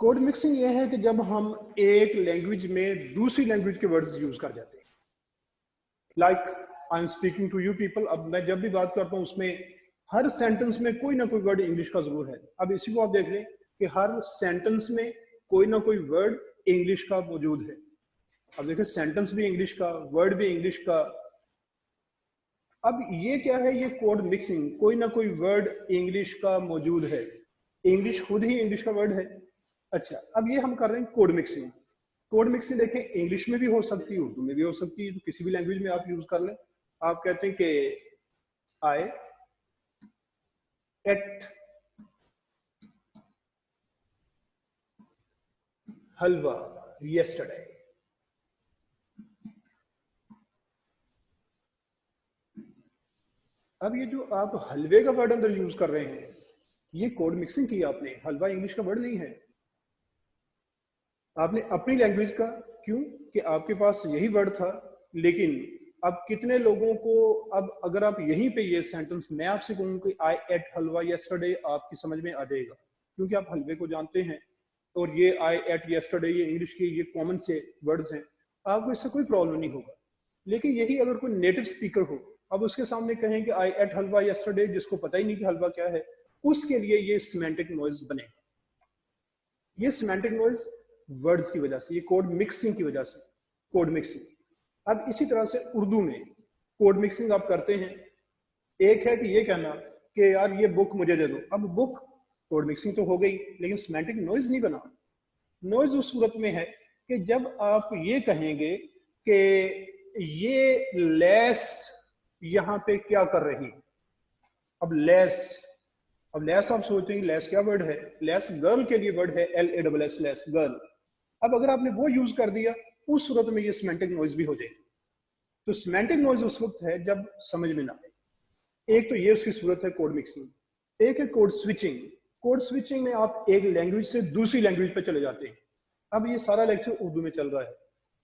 कोड मिक्सिंग यह है कि जब हम एक लैंग्वेज में दूसरी लैंग्वेज के वर्ड्स यूज कर जाते हैं। Like I am speaking to you people. अब मैं जब भी बात करता हूँ उसमें हर सेंटेंस में कोई ना कोई वर्ड इंग्लिश का जरूर है। अब इसी को आप देख लें कि हर सेंटेंस में कोई ना कोई वर्ड इंग्लिश का मौजूद है। अब देखिए, सेंटेंस भी इंग्लिश का, वर्ड भी इंग्लिश का। अब ये क्या है? ये कोड मिक्सिंग। कोई ना कोई वर्ड इंग्लिश का मौजूद है, इंग्लिश खुद ही इंग्लिश का वर्ड है। अच्छा, अब ये हम कर रहे हैं कोड मिक्सिंग। कोड मिक्सिंग देखें, इंग्लिश में भी हो सकती है, उर्दू में भी हो सकती है, तो किसी भी लैंग्वेज में आप यूज कर लें। आप कहते हैं कि आई एट हलवा yesterday. अब ये जो आप हलवे का वर्ड अंदर यूज कर रहे हैं, ये कोड मिक्सिंग की आपने। हलवा इंग्लिश का वर्ड नहीं है, आपने अपनी लैंग्वेज का। क्यों कि आपके पास यही वर्ड था। लेकिन अब कितने लोगों को, अब अगर आप यहीं पे ये सेंटेंस मैं आपसे कहूँ कि आई एट हलवा yesterday, आपकी समझ में आ जाएगा क्योंकि आप हलवे को जानते हैं। और ये आई एट yesterday, ये इंग्लिश के ये कॉमन से वर्ड्स हैं, आपको इससे कोई प्रॉब्लम नहीं होगा। लेकिन यही अगर कोई नेटिव स्पीकर हो, अब उसके सामने कहें कि आई एट हलवा yesterday, जिसको पता ही नहीं कि हलवा क्या है, उसके लिए ये सिमेंटिक नॉइज बनेगा। ये सिमेंटिक नॉइज वर्ड्स की वजह से, ये कोड मिक्सिंग की वजह से, कोड मिक्सिंग। अब इसी तरह से उर्दू में कोड मिक्सिंग आप करते हैं। एक है कि ये कहना कि यार ये बुक मुझे दे दो। अब बुक कोड मिक्सिंग तो हो गई, लेकिन सिमेंटिक नॉइज नहीं बना। नॉइज उस सूरत में है कि जब आप ये कहेंगे कि ये लेस यहाँ पे क्या कर रही है। अब लेस आप सोचेंगे लेस क्या वर्ड है? लेस गर्ल के लिए वर्ड है, LASS, लेस गर्ल। अब अगर आपने वो यूज कर दिया, उस सूरत में ये सिमेंटिक नॉइज भी हो जाएगी। तो सिमेंटिक नॉइज उस वक्त है जब समझ में ना आए। एक तो ये उसकी सूरत है कोड मिक्सिंग, एक है कोड स्विचिंग। कोड स्विचिंग में आप एक लैंग्वेज से दूसरी लैंग्वेज पे चले जाते हैं। अब ये सारा लेक्चर उर्दू में चल रहा है,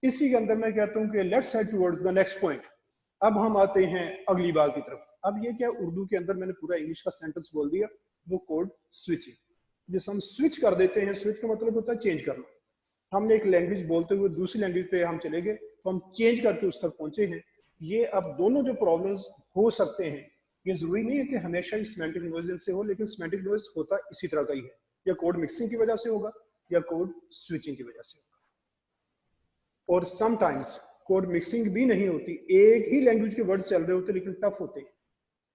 इसी के अंदर मैं कहता हूँ कि let's head towards the next point. अब हम आते हैं अगली बात की तरफ। अब ये क्या, उर्दू के अंदर मैंने पूरा इंग्लिश का सेंटेंस बोल दिया, वो कोड स्विचिंग, जिसे हम स्विच कर देते हैं। स्विच का मतलब होता है चेंज करना। हमने एक लैंग्वेज बोलते हुए दूसरी लैंग्वेज पे हम चले गए, तो हम चेंज करके उस तक पहुंचे हैं। ये अब दोनों जो प्रॉब्लम्स हो सकते हैं, ये जरूरी नहीं है कि हमेशा ही सिमेंटिक नॉइज से हो, लेकिन सिमेंटिक नॉइज होता इसी तरह का ही है। या कोड मिक्सिंग की वजह से होगा या कोड स्विचिंग की वजह से होगा। और समटाइम्स कोड मिक्सिंग भी नहीं होती, एक ही लैंग्वेज के वर्ड चल रहे होते लेकिन टफ होते हैं,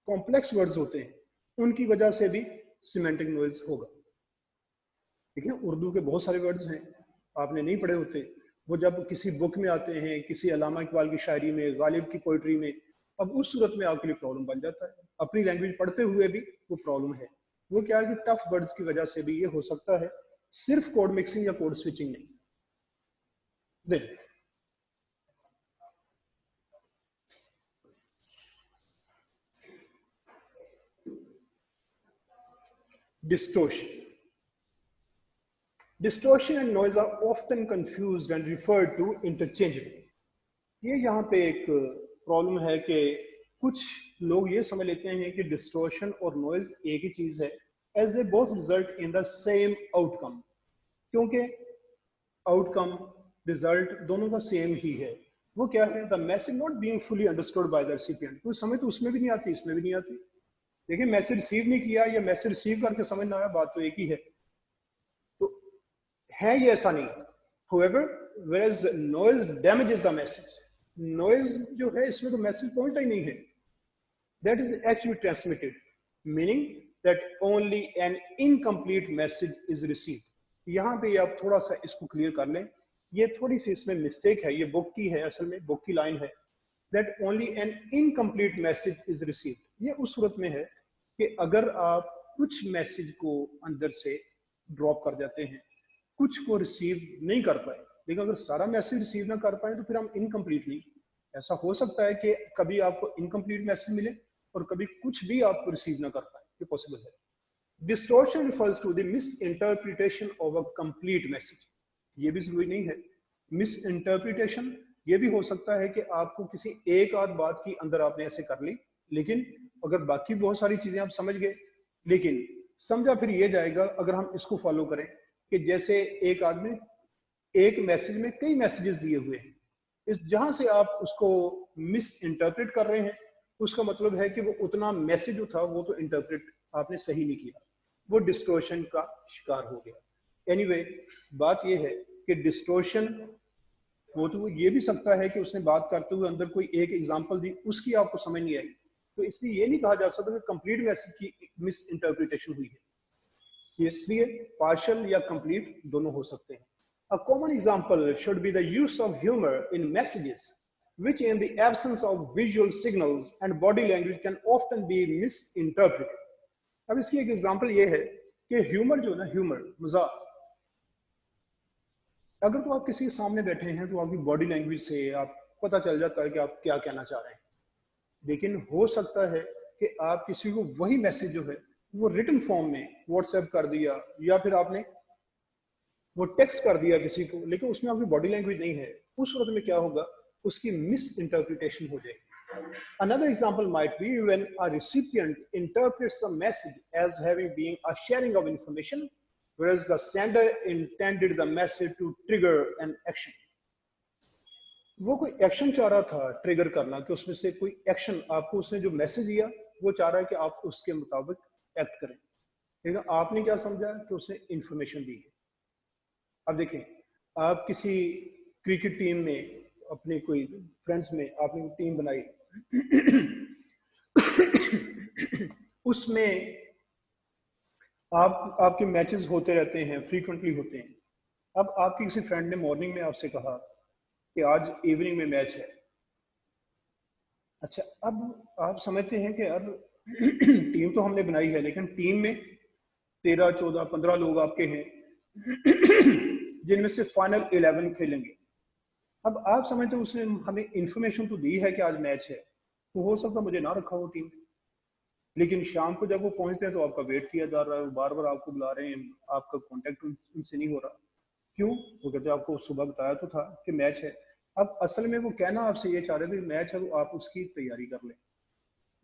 कॉम्प्लेक्स वर्ड्स होते हैं, उनकी वजह से भी सिमेंटिक नॉइज होगा। ठीक है, उर्दू के बहुत सारे वर्ड्स हैं आपने नहीं पढ़े होते, वो जब किसी बुक में आते हैं, किसी अल्लामा इकबाल की शायरी में, गालिब की पोइट्री में, अब उस सूरत में आपके लिए प्रॉब्लम बन जाता है। अपनी लैंग्वेज पढ़ते हुए भी वो प्रॉब्लम है। वो क्या है कि टफ वर्ड्स की वजह से भी ये हो सकता है, सिर्फ कोड मिक्सिंग या कोड स्विचिंग नहीं। देखिए distortion. Distortion and noise are often confused and referred to interchangeably. ये यहाँ पे एक प्रॉब्लम है कि कुछ लोग ये समझ लेते हैं कि डिस्टोर्शन और नॉइज एक ही चीज है, as they both result in the same outcome, क्योंकि आउटकम रिजल्ट दोनों का सेम ही है। वो क्या है? The message not being fully understood by the recipient. कुछ समझ तो उसमें भी नहीं आती, इसमें भी नहीं आती। देखिए, मैसेज रिसीव नहीं किया या मैसेज रिसीव करके समझ ना आया, बात तो एक ही है। तो है ये ऐसा नहीं। However, whereas noise damages the message, noise जो है इसमें तो मैसेज पहुंचता ही नहीं है। That is actually transmitted, meaning that only an incomplete message is received. यहाँ पे आप थोड़ा सा इसको क्लियर कर लें, ये थोड़ी सी इसमें मिस्टेक है, ये बुक की है, असल में बुक की लाइन है, that only an incomplete message is received। ये उस सूरत में है कि अगर आप कुछ मैसेज को अंदर से ड्रॉप कर जाते हैं, कुछ को रिसीव नहीं कर पाए, लेकिन अगर सारा मैसेज रिसीव ना कर पाए तो फिर हम इनकम्प्लीट नहीं। ऐसा हो सकता है कि कभी आपको इनकम्प्लीट मैसेज मिले और कभी कुछ भी आपको रिसीव ना कर पाए, ये पॉसिबल है। Distortion refers to the misinterpretation of a complete message. ये भी जरूरी नहीं है। मिस इंटरप्रिटेशन ये भी हो सकता है कि आपको किसी एक आध बात की अंदर आपने ऐसे कर ली, लेकिन अगर बाकी बहुत सारी चीजें आप समझ गए, लेकिन समझा फिर ये जाएगा अगर हम इसको फॉलो करें कि जैसे एक आदमी एक मैसेज में कई मैसेजेस दिए हुए हैं, इस जहां से आप उसको मिस इंटरप्रेट कर रहे हैं, उसका मतलब है कि वो उतना मैसेज जो था वो तो इंटरप्रेट आपने सही नहीं किया, वो डिस्टोर्शन का शिकार हो गया। एनीवे, बात ये है कि डिस्टोर्शन वो तो ये भी सकता है कि उसने बात करते हुए अंदर कोई एक एग्जांपल दी, उसकी आपको समझ नहीं आई, तो इसलिए ये नहीं कहा जा सकता कि कंप्लीट मैसेज की मिस इंटरप्रिटेशन हुई है। इसलिए पार्शियल या कंप्लीट दोनों हो सकते हैं। A common example should be the use of humor in messages. which in the absence of visual signals and body language can often be misinterpreted. अब इसकी एक एग्जांपल ये है कि ह्यूमर जो है ना, ह्यूमर मजाक, अगर तो आप किसी के सामने बैठे हैं तो आपकी बॉडी लैंग्वेज से आप पता चल जाता है कि आप क्या कहना चाह रहे हैं, लेकिन हो सकता है कि आप किसी को वही मैसेज जो है वो रिटन फॉर्म में व्हाट्सएप कर दिया या फिर आपने वो टेक्स्ट कर दिया किसी को, लेकिन उसमें आपकी बॉडी लैंग्वेज नहीं है, उस वक्त में क्या होगा, उसकी मिस इंटरप्रिटेशन हो जाएगी. Another example might be when a recipient interprets the message as having been a sharing of information, whereas the sender intended the message to trigger an action. वो कोई एक्शन चाह रहा था ट्रिगर करना, कि उसमें से कोई एक्शन आपको, उसने जो मैसेज दिया वो चाह रहा है कि आप उसके मुताबिक एक्ट करें, लेकिन आपने क्या समझा कि उसने इंफॉर्मेशन दी है. अब देखें, आप किसी क्रिकेट टीम में, अपने कोई फ्रेंड्स में आपने टीम बनाई, उसमें आपके मैचेस होते रहते हैं, फ्रीक्वेंटली होते हैं. अब आपके किसी फ्रेंड ने मॉर्निंग में आपसे कहा कि आज इवनिंग में मैच है. अच्छा, अब आप समझते हैं कि अब टीम तो हमने बनाई है, लेकिन टीम में 13, 14, 15 लोग आपके हैं जिनमें से फाइनल 11 खेलेंगे. अब आप समझते हो उसने हमें इंफॉर्मेशन तो दी है कि आज मैच है, तो हो सकता मुझे ना रखा हो टीम, लेकिन शाम को जब वो पहुंचते हैं तो आपका वेट किया जा रहा है, बार बार आपको बुला रहे हैं, आपका कांटेक्ट उनसे नहीं हो रहा. क्यों? वो कहते हैं आपको सुबह बताया तो था कि मैच है. अब असल में वो कहना आपसे ये चाह रहे थे मैच है तो आप उसकी तैयारी कर लें,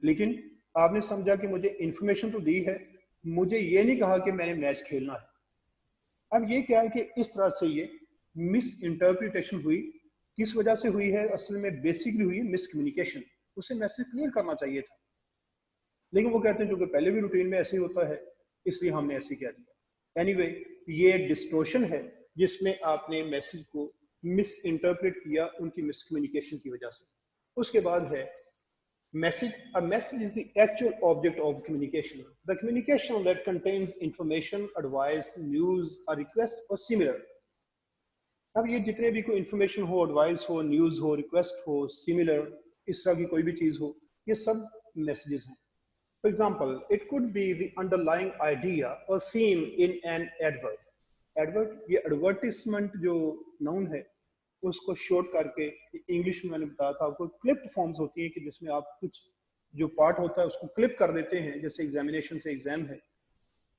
लेकिन आपने समझा कि मुझे इंफॉर्मेशन तो दी है, मुझे ये नहीं कहा कि मैंने मैच खेलना है. अब ये क्या है कि इस तरह से ये मिस इंटरप्रिटेशन हुई. किस वजह से हुई है? असल में बेसिकली हुई है मिसकम्युनिकेशन. उसे मैसेज क्लियर करना चाहिए था, लेकिन वो कहते हैं जो कि पहले भी रूटीन में ऐसे ही होता है, इसलिए हमने ऐसे कह दिया. एनीवे, ये डिस्टोर्शन है जिसमें आपने मैसेज को मिस इंटरप्रेट किया उनकी मिसकम्युनिकेशन की वजह से. उसके बाद है message. A message is the actual object of communication. The communication that contains information, advice, news, a request or similar. अब ये जितने भी कोई इंफॉर्मेशन हो, एडवाइस हो, न्यूज हो, रिक्वेस्ट हो, सिमिलर, इस तरह की कोई भी चीज हो, ये सब मैसेजेस हैं. For example, it could be the underlying idea और theme in an advert. Advert, ये एडवर्टिजमेंट जो नाउन है उसको शॉर्ट करके इंग्लिश में मैंने बताया था आपको, क्लिप्ड फॉर्म्स होती हैं कि जिसमें आप कुछ जो पार्ट होता है उसको क्लिप कर देते हैं, जैसे एग्जामिनेशन से एग्जाम है,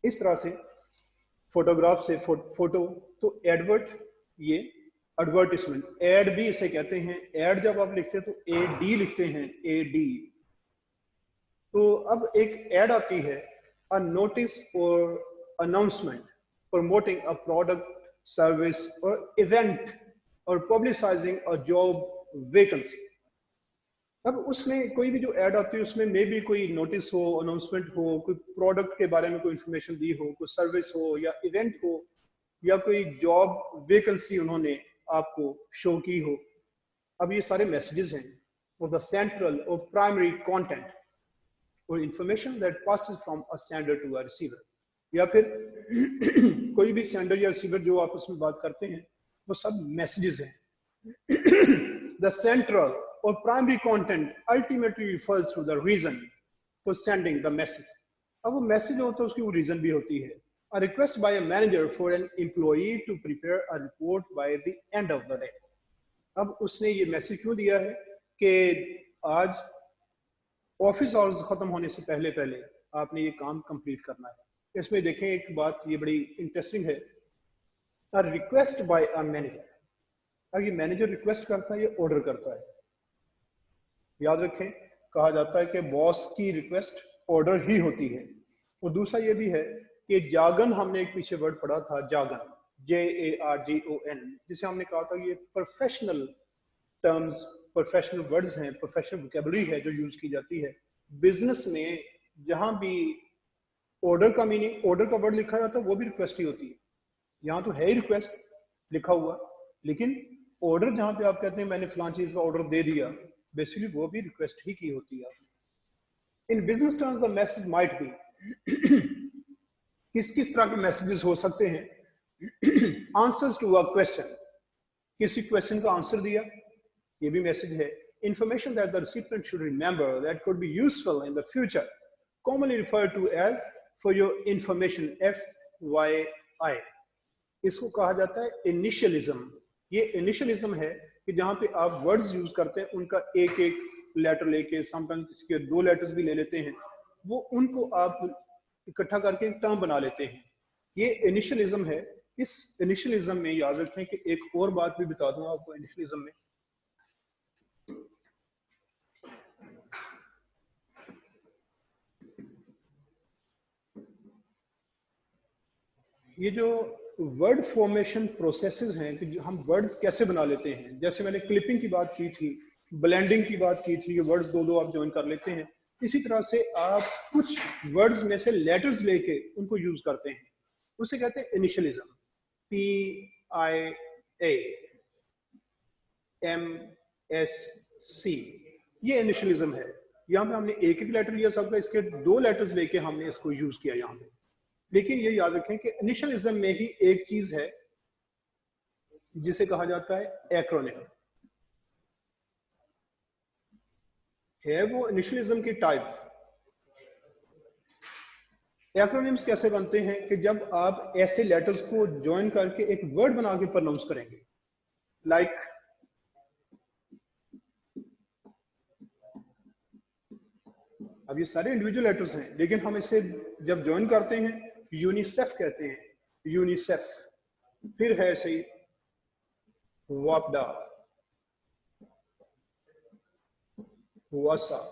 इस तरह से फोटोग्राफ से फोटो. तो एडवर्ट ये एडवर्टिजमेंट, एड भी इसे कहते हैं. एड जब आप लिखते हैं तो ए डी लिखते हैं, ए डी. तो अब एक एड आती है, अ नोटिस और announcement promoting a product, service और इवेंट और पब्लिसाइजिंग अ जॉब वैकेंसी. अब उसमें कोई भी जो ऐड आती है उसमें मे भी कोई नोटिस हो, अनाउंसमेंट हो, कोई प्रोडक्ट के बारे में कोई इंफॉर्मेशन दी हो, कोई सर्विस हो या इवेंट हो, या कोई जॉब वैकेंसी उन्होंने आपको शो की हो. अब ये सारे मैसेजेस हैं और द सेंट्रल और प्राइमरी कंटेंट और information that passes from a sender to a receiver. या फिर कोई भी सेंडर या रिसीवर जो आपस में बात करते हैं वो सब मैसेजेस हैं. द सेंट्रल और primary content ultimately refers to the reason for sending the message. अब वो मैसेज होता है उसकी वो रीजन भी होती है. A request by a manager for an employee to prepare a report by the end of the day. अब उसने ये मैसेज क्यों दिया है कि आज ऑफिस आवर्स खत्म होने से पहले पहले आपने ये काम कंप्लीट करना है. इसमें देखें एक बात ये बड़ी इंटरेस्टिंग है, a request by a manager. अब ये मैनेजर रिक्वेस्ट करता है, ये ऑर्डर करता है. याद रखें, कहा जाता है कि बॉस की रिक्वेस्ट ऑर्डर ही होती है. और दूसरा ये भी है कि जागन, हमने एक पीछे वर्ड पढ़ा था जागन, JARGON, जिसे हमने कहा था ये प्रोफेशनल टर्म्स, प्रोफेशनल वर्ड्स हैं, प्रोफेशनल वोकैबुलरी है जो यूज की जाती है बिजनेस में. जहां भी ऑर्डर का मीनिंग, ऑर्डर का वर्ड लिखा जाता है वो भी रिक्वेस्ट ही होती है. यहाँ तो है ही रिक्वेस्ट लिखा हुआ, लेकिन ऑर्डर जहां पे आप कहते हैं मैंने फलां चीज का ऑर्डर दे दिया, बेसिकली वो भी रिक्वेस्ट ही की होती है. In business terms the message might be, किस तरह के मैसेजेस हो सकते हैं? आंसर्स टू अ क्वेश्चन, किसी क्वेश्चन का आंसर दिया, ये भी मैसेज है. information that the recipient should remember that could be useful in the future, commonly referred to as for your information, FYI. इसको कहा जाता है इनिशियलिज्म। ये इनिशियलिज्म है कि जहां पे आप वर्ड्स यूज करते हैं उनका एक एक लेटर लेके, समटाइम्स इसके 2 लेटर्स भी ले लेते हैं, वो उनको आप इकट्ठा करके एक टर्म बना लेते हैं। ये इनिशियलिज्म है। इस इनिशियलिज्म में याद रखें कि एक और बात भी बता दूं आपको इनिशियलिज्म में, ये जो वर्ड फॉर्मेशन प्रोसेसेस हैं कि हम वर्ड्स कैसे बना लेते हैं, जैसे मैंने क्लिपिंग की बात की थी, ब्लेंडिंग की बात की थी, ये वर्ड्स दो आप ज्वाइन कर लेते हैं, इसी तरह से आप कुछ वर्ड्स में से लेटर्स लेके उनको यूज करते हैं, उसे कहते हैं इनिशियलिज्म। PIAMSC, ये इनिशियलिज्म है। यहाँ पे हमने एक एक लेटर लिया सबका, इसके 2 लेटर्स लेके हमने इसको यूज किया यहाँ पे। लेकिन ये याद रखें कि इनिशियलिज्म में ही एक चीज है जिसे कहा जाता है एक्रोनिम। है वो इनिशियलिज्म की टाइप। एक्रोनिम्स कैसे बनते हैं कि जब आप ऐसे लेटर्स को ज्वाइन करके एक वर्ड बना के प्रोनाउंस करेंगे, लाइक अब ये सारे इंडिविजुअल लेटर्स हैं, लेकिन हम इसे जब ज्वाइन करते हैं यूनिसेफ कहते हैं, यूनिसेफ। फिर है सही वापडा, वासा,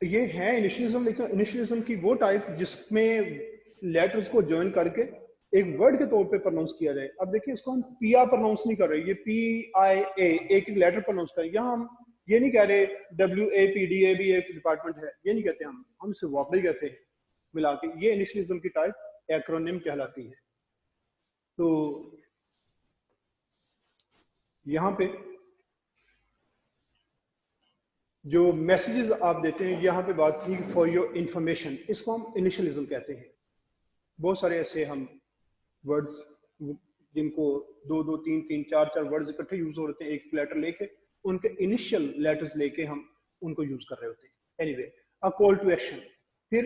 ये है इनिशियलिज्म। लेकिन इनिशियलिज्म की वो टाइप जिसमें लेटर्स को ज्वाइन करके एक वर्ड के तौर पे प्रोनाउंस किया जाए। अब देखिए इसको हम पिया प्रोनाउंस नहीं कर रहे, ये PIA एक एक लेटर प्रोनाउंस करें। यहाँ हम ये नहीं कह रहे WAPDA भी एक डिपार्टमेंट है, ये नहीं कहते हम इसे वापडा ही कहते हैं मिला के। ये इनिशियलिज्म की टाइप एक्रोनिम कहलाती है। तो यहाँ पे जो मैसेजेस आप देते हैं, यहाँ पे बात की फॉर योर इंफॉर्मेशन, इसको हम इनिशियलिज्म कहते हैं। बहुत सारे ऐसे हम वर्ड्स जिनको 2 3 3 4 4 वर्ड्स इकट्ठे यूज हो रहे हैं, एक लेटर लेके उनके इनिशियल लेटर्स लेके हम उनको यूज कर रहे होते हैं। Anyway, a call to action. फिर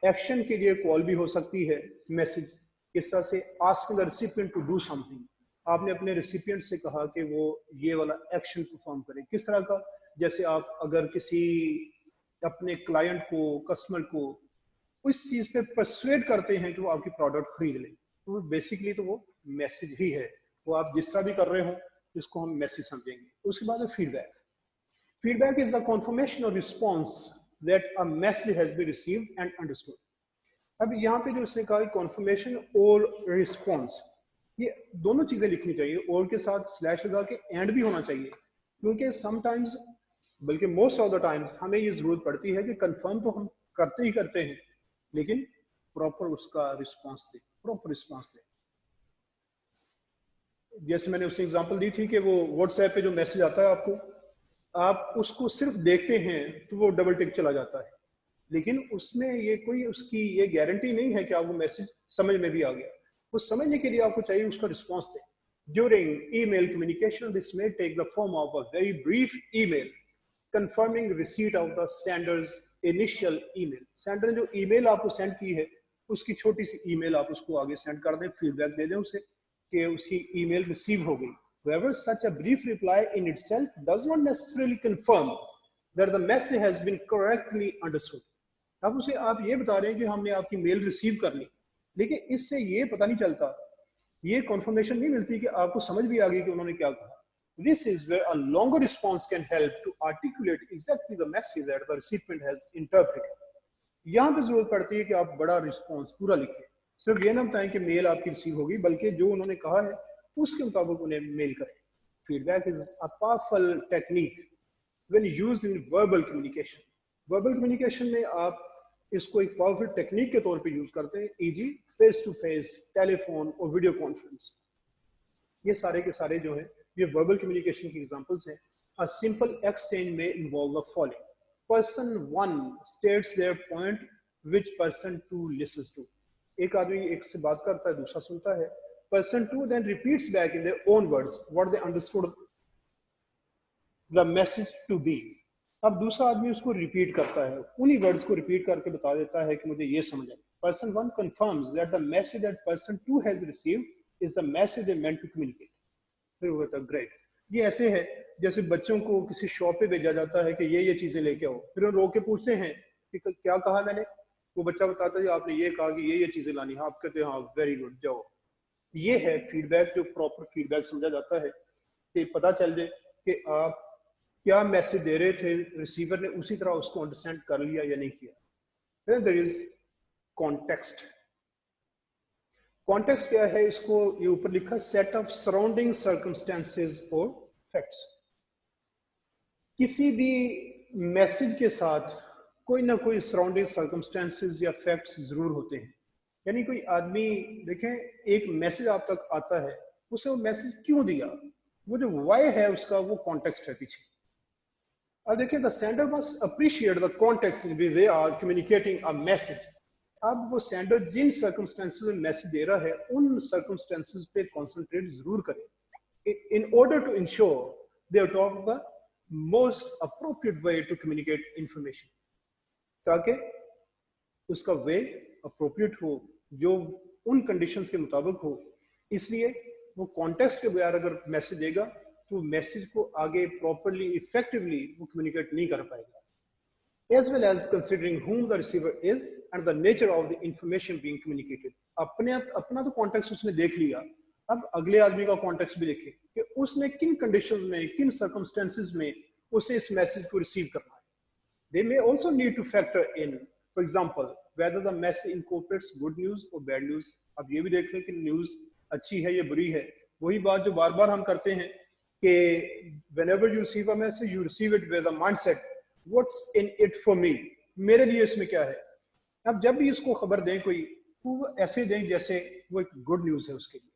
एक्शन के लिए कॉल भी हो सकती है, मैसेज। इस तरह से asking the recipient to do something, आपने अपने रेसिपिएंट से कहा कि वो ये वाला एक्शन परफॉर्म करे। किस तरह का? जैसे आप अगर किसी अपने क्लाइंट को, कस्टमर को उस चीज पे परसुएड करते हैं कि वो आपकी प्रोडक्ट खरीद ले, तो बेसिकली तो वो मैसेज ही है। वो आप जिस तरह भी कर रहे हो इसको हम मैसेज समझेंगे। उसके बाद है feedback. Feedback is the confirmation और response that a message has been received and understood. अब यहाँ पे जो इसने कहा कन्फर्मेशन और रिस्पॉन्स, ये दोनों चीजें लिखनी चाहिए, और के साथ स्लैश लगा के एंड भी होना चाहिए, क्योंकि समटाइम्स, बल्कि मोस्ट ऑफ द टाइम्स हमें ये जरूरत पड़ती है कि कंफर्म तो हम करते ही करते हैं, लेकिन प्रॉपर उसका रिस्पॉन्स दे, प्रॉपर रिस्पॉन्स दे। जैसे मैंने उसने एग्जांपल दी थी कि वो व्हाट्सएप पे जो मैसेज आता है आपको, आप उसको सिर्फ देखते हैं तो वो डबल टिक चला जाता है, लेकिन उसमें ये कोई उसकी ये गारंटी नहीं है कि आपको मैसेज समझ में भी आ गया। वो समझने के लिए आपको चाहिए उसका रिस्पॉन्स दे। During email communication this may take the form of a very brief email confirming receipt of the sender's initial email। Sender ने जो ईमेल आपको सेंड की है उसकी छोटी सी ईमेल आप उसको आगे सेंड कर दें, फीडबैक दे दें उसे कि उसकी ईमेल रिसीव हो गई। However, such a brief reply in itself does not necessarily confirm that the message has been correctly understood। अब उसे आप ये बता रहे हैं कि हमने आपकी मेल रिसीव कर ली, लेकिन इससे ये पता नहीं चलता, ये कंफर्मेशन नहीं मिलती कि आपको समझ भी आ गई कि उन्होंने क्या कहा। This is where a longer response can help to articulate exactly the message that the recipient has interpreted। यहाँ पे जरूरत पड़ती है कि आप बड़ा रिस्पॉन्स पूरा लिखें, सिर्फ ये ना बताएं कि मेल आपकी रिसीव होगी, बल्कि जो उन्होंने कहा है उसके मुताबिक उन्हें मेल करें। Feedback is a powerful technique when used in verbal communication. Verbal communication में आप इसको एक पावरफुल टेक्निक के तौर पे यूज करते हैं, e g face to face, telephone और वीडियो कॉन्फ्रेंस। ये सारे के सारे जो है ये वर्बल कम्युनिकेशन की एग्जांपल्स हैं। अ सिंपल एक्सचेंज में involve the following. Person 1 states their point which person 2 listens to. एक आदमी एक से बात करता है, दूसरा सुनता है, person 2 then repeats back in their own words what they understood the message to be. अब दूसरा आदमी उसको रिपीट करता है, उन्हीं वर्ड्स को रिपीट करके बता देता है कि मुझे ये समझ आया. Person 1 confirms that the message that person 2 has received is the message they meant to communicate. फिर वो कहता है ग्रेट. ये ऐसे है जैसे बच्चों को किसी शॉप पे भेजा जाता है कि ये चीजें लेके आओ, फिर वो रोक के पूछते हैं कि क्या कहा मैंने, वो बच्चा बताता है आपने ये कहा कि ये चीजें लानी है, आप कहते हैं हाँ वेरी गुड जाओ. ये है फीडबैक, जो प्रॉपर फीडबैक समझा जाता है कि पता चल जाए कि आप क्या मैसेज दे रहे थे, रिसीवर ने उसी तरह उसको अंडरस्टैंड कर लिया या नहीं किया. Then there is context. Context क्या है, इसको ये ऊपर लिखा सेट ऑफ सराउंडिंग सर्कमस्टेंसेस और फैक्ट्स. किसी भी मैसेज के साथ कोई ना कोई सराउंडिंग सर्कमस्टेंसेस या फैक्ट्स जरूर होते हैं. यानी कोई आदमी देखें एक मैसेज आप तक आता है, उसे वो मैसेज क्यों दिया, वो जो वाई है उसका वो कॉन्टेक्स्ट है पीछे. अब देखिए the sender must appreciate the context in which they are communicating a message. अब वो सेंडर जिन सर्कमस्टेंसेस में मैसेज दे रहा है उन सर्कमस्टेंसेस पे कंसंट्रेट जरूर करें in order to ensure they talk the most appropriate way to communicate information, ताकि उसका वे अप्रोप्रिएट हो, जो उन कंडीशंस के मुताबिक हो. इसलिए वो कॉन्टेक्स्ट के बगैर अगर मैसेज देगा तो मैसेज को आगे प्रॉपरली इफेक्टिवली वो कम्युनिकेट नहीं कर पाएगा. as well as considering whom the receiver is and the nature of the information being communicated. अपना तो कॉन्टेक्स्ट उसने देख लिया, अब अगले आदमी का कॉन्टेक्स्ट भी देखे कि उसने किन कंडीशंस में, किन सर्कमस्टेंसेस में उसे इस मैसेज को रिसीव करना है. They may also need to factor in, for example, whether the message incorporates good news or bad news. अब ये भी देख लें कि न्यूज अच्छी है या बुरी है. वही बात जो बार बार हम करते हैं कि whenever you receive a message, you receive it with a mindset, what's in it for me, मेरे लिए इसमें क्या है. अब जब भी इसको खबर दें कोई, तो ऐसे दें जैसे वो एक गुड न्यूज है उसके लिए.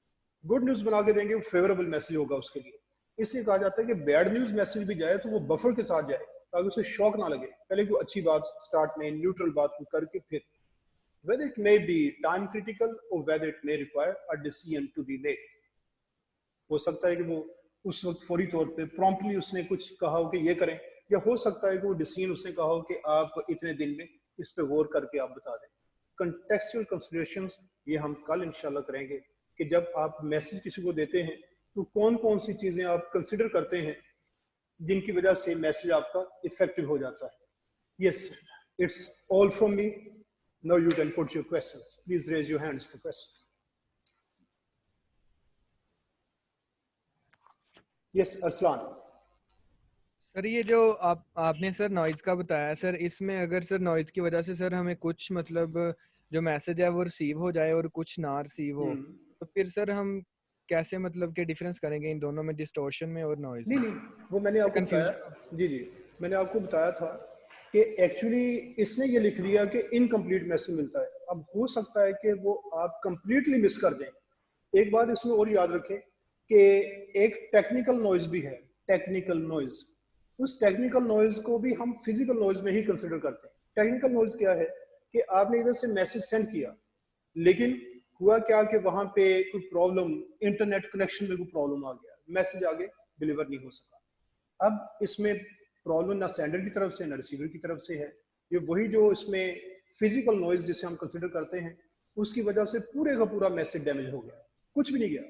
गुड न्यूज बना के देंगे, वो फेवरेबल मैसेज होगा उसके लिए. इसलिए कहा जाता है कि बैड न्यूज मैसेज भी जाए तो वो बफर के साथ जाए, ताकि उसे शॉक ना लगे. पहले कोई अच्छी बात स्टार्ट में न्यूट्रल बात को करके फिर whether it may be time critical or whether it may require a decision to be made. हो सकता है कि वो उस वक्त फौरी तौर पे प्रॉम्प्टली उसने कुछ कहा हो कि ये करें, या हो सकता है कि वो डिसीजन उसने कहा हो कि आप इतने दिन में इस पे गौर करके आप बता दें. कंटेक्चुअल कंसिडरेशंस ये हम कल इंशाल्लाह करेंगे कि जब आप मैसेज किसी को देते हैं तो कौन कौन सी चीजें आप कंसिडर करते हैं जिनकी वजह से मैसेज आपका इफेक्टिव हो जाता है. Yes, it's all from me. Now you can put your questions. Please raise your hands for questions. Yes, Aslan. Sir ये जो आपने सर नॉइज का बताया सर, इसमें अगर सर नॉइज की वजह से सर हमें कुछ मतलब जो मैसेज है वो रिसीव हो जाए और कुछ ना रिसीव हो, तो फिर सर हम कैसे मतलब के डिफरेंस करेंगे इन दोनों में, डिस्टॉर्शन में और नॉइज में? नहीं, वो मैंने आपको बताया. जी, मैंने आपको बताया था कि एक्चुअली इसने ये लिख दिया कि इनकम्प्लीट मैसेज मिलता है. अब हो सकता है कि वो आप कंप्लीटली मिस कर दें. एक बात इसमें और याद रखें कि एक टेक्निकल नॉइज भी है. टेक्निकल नॉइज, उस टेक्निकल नॉइज को भी हम फिजिकल नॉइज में ही कंसिडर करते हैं. टेक्निकल नॉइज क्या है कि आपने इधर से मैसेज सेंड किया, लेकिन हुआ क्या कि वहां पे कोई प्रॉब्लम, इंटरनेट कनेक्शन में कोई प्रॉब्लम आ गया, मैसेज आगे डिलीवर नहीं हो सका. अब इसमें प्रॉब्लम ना सेंडर की तरफ से ना रिसीवर की तरफ से है. ये वही जो इसमें फिजिकल नॉइज जिसे हम कंसिडर करते हैं, उसकी वजह से पूरे का पूरा मैसेज डैमेज हो गया, कुछ भी नहीं गया.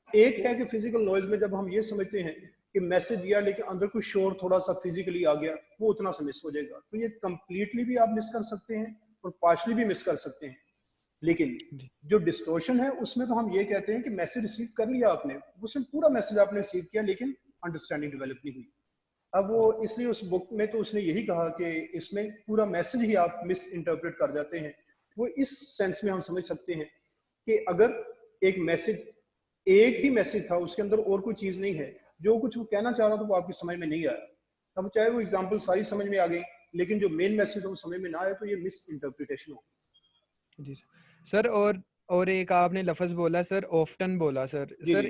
एक है कि फिजिकल नॉइज में जब हम ये समझते हैं कि मैसेज दिया लेकिन अंदर कोई शोर थोड़ा सा फिजिकली आ गया, वो उतना सा मिस हो जाएगा. तो ये कंप्लीटली भी आप मिस कर सकते हैं और पार्शली भी मिस कर सकते हैं. लेकिन जो डिस्टॉर्शन है उसमें तो हम ये कहते हैं कि मैसेज रिसीव कर लिया आपने, उसमें पूरा मैसेज आपने रिसीव किया लेकिन अंडरस्टैंडिंग डेवलप नहीं हुई. अब वो इसलिए उस बुक में तो उसने यही कहा कि इसमें पूरा मैसेज ही आप मिस इंटरप्रेट कर जाते हैं. वो इस सेंस में हम समझ सकते हैं कि अगर एक मैसेज, एक ही मैसेज था, उसके अंदर और कोई चीज़ नहीं है, जो कुछ वो कहना चाह रहा था वो आपकी समझ में नहीं आया. अब चाहे वो एग्जाम्पल सारी समझ में आ गई, लेकिन जो मेन मैसेज था वो समझ में ना आया, तो ये मिस इंटरप्रिटेशन हो. जी सर. और एक आपने लफ्ज बोला सर, ऑफ्टन बोला सर. सर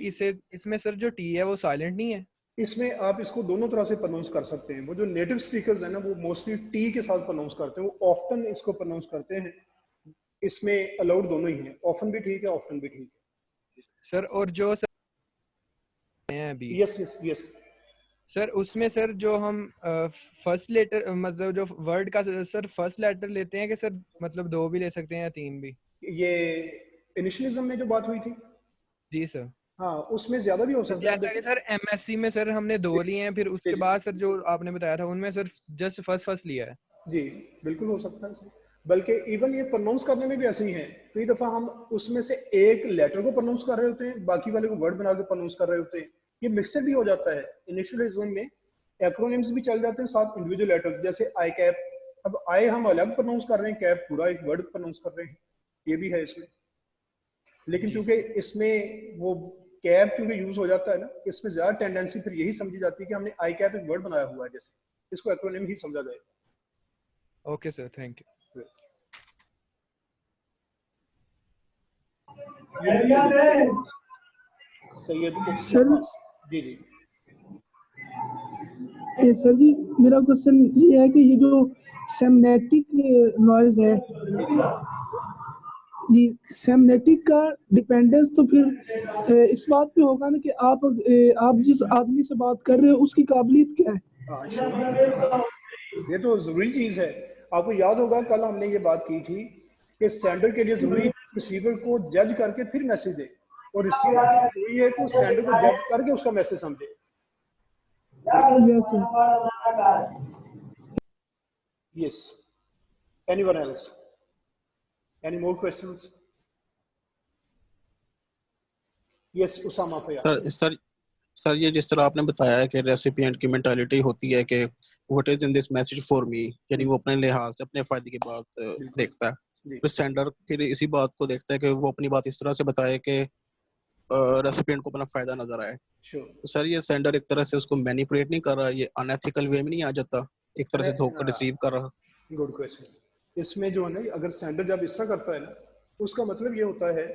इसमें सर जो टी है वो साइलेंट नहीं है? इसमें आप इसको दोनों तरह से प्रोनाउंस कर सकते हैं. वो जो नेटिव स्पीकर्स हैं ना, वो मोस्टली टी के साथ प्रोनाउंस करते हैं, वो ऑफ्टन इसको प्रोनाउंस करते हैं. इसमें अलाउड दोनों ही हैं, ऑफन भी ठीक है, ऑफ्टन भी ठीक है. सर और जो सर हैं अभी यस यस यस सर उसमें सर जो हम फर्स्ट लेटर मतलब जो वर्ड का सर फर्स्ट लेटर लेते हैं कि सर मतलब 2 भी ले सकते हैं या 3 भी? ये इनिशियलिज्म में जो बात हुई थी, जी सर। हाँ उसमें ज्यादा भी हो सकता है। जैसा कि सर एमएससी में सर हमने 2 लिए हैं, फिर उसके बाद सर जो आपने बताया था उनमें सर जस्ट फर्स्ट लिया है। जी बिल्कुल हो सकता है सर। बल्कि इवन ये प्रोनाउंस करने में भी ऐसे ही है, कई दफा हम उसमें से एक लेटर को प्रोनाउंस कर रहे होते हैं, बाकी वाले को वर्ड बना के प्रोनाउंस कर रहे होते हैं। ये मिक्सर भी हो जाता है। इनिशियलिज्म में एक्रोनिम्स भी चल जाते हैं साथ इंडिविजुअल लेटर, जैसे आई कैप। अब आई हम अलग प्रोनाउंस कर रहे हैं, कैप पूरा एक वर्ड प्रोनाउंस कर रहे हैं, ये भी है इसमें। लेकिन जी चूंकि इसमें वो कैप चूंकि यूज हो जाता है ना, इसमें ज्यादा टेंडेंसी फिर यही समझी जाती है कि हमने आई कैप एक वर्ड बनाया हुआ है, जैसे इसको एक्रोनिम ही समझा जाए। Okay sir, thank you. ये सैयद सर जी जी सर जी, मेरा क्वेश्चन ये है कि ये जो सेमनेटिक नॉइज है जी, सेमनेटिक का डिपेंडेंस तो फिर इस बात पे होगा ना कि आप जिस आदमी से बात कर रहे हो उसकी काबिलियत क्या है। हाँ श्योर, ये तो जरूरी चीज है। आपको याद होगा कल हमने ये बात की थी कि सेंडर के लिए जरूरी है रिसीवर को जज करके फिर मैसेज दे, और रिसीवर के लिए जरूरी है कि सेंडर को जज करके उसका मैसेज समझे। Yes sir. Yes, anyone else, any more questions? Yes Usama Fayaz. Sir ये जिस तरह आपने बताया है कि रेसिपिएंट की मेंटालिटी होती है कि what is in this message for me, यानी वो अपने लिहाज से अपने फायदे की बात देखता है। फिर सेंडर फिर इसी बात को देखता है कि वो अपनी बात इस तरह से बताए कि रेसिपिएंट को अपना फायदा नजर आए। तो सर ये सेंडर एक तरह से उसको मैनिपुलेट नहीं कर रहा, ये अनएथिकल वे में नहीं आ जाता, एक तरह से धोखा रिसीव कर रहा? Good question. इसमें जो है ना, अगर सेंडर जब इस तरह करता है ना, उसका मतलब ये होता है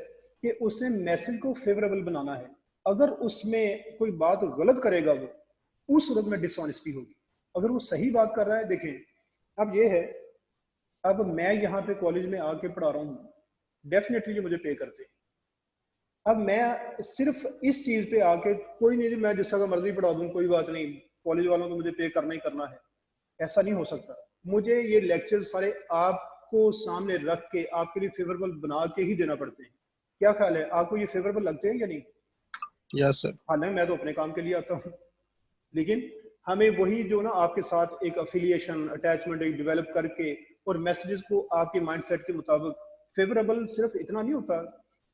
कि उसे मैसेज को फेवरेबल बनाना है। अगर उसमें कोई बात गलत करेगा वो, उस सूरत में डिसऑनेस्टी होगी। अगर वो सही बात कर रहा है, देखें अब ये है, अब मैं यहाँ पे कॉलेज में आके पढ़ा रहा हूँ, डेफिनेटली ये मुझे पे करते हैं। अब मैं सिर्फ इस चीज पे आके कोई नहीं, मैं जिस तरह मर्जी पढ़ा दूं कोई बात नहीं, कॉलेज वालों को मुझे पे करना ही करना है, ऐसा नहीं हो सकता। मुझे ये लेक्चर सारे आपको सामने रख के आपके लिए फेवरेबल बना के ही देना पड़ते हैं। क्या ख्याल है, आपको ये फेवरेबल लगते हैं या नहीं? Yes sir. हालांकि मैं तो अपने काम के लिए आता हूँ, लेकिन हमें वही जो ना आपके साथ एक अफिलिएशन अटैचमेंट एक डेवलप करके और मैसेजेस को आपके माइंडसेट के मुताबिक फेवरेबल, सिर्फ इतना नहीं होता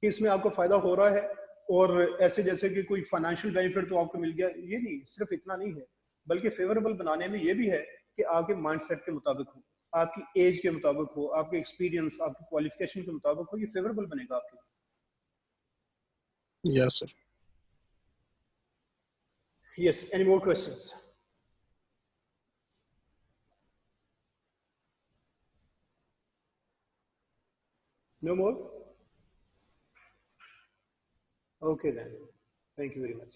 कि इसमें आपको फायदा हो रहा है और ऐसे जैसे कि कोई फाइनेंशियल बेनिफिट तो आपको मिल गया, ये नहीं, सिर्फ इतना नहीं है। बल्कि फेवरेबल बनाने में ये भी है कि आपके माइंडसेट के मुताबिक हो, आपकी एज के मुताबिक हो, आपके एक्सपीरियंस आपकी क्वालिफिकेशन के मुताबिक हो, ये फेवरेबल बनेगा आपके। Yes sir. Yes, any more questions? No more? Okay then. Thank you very much.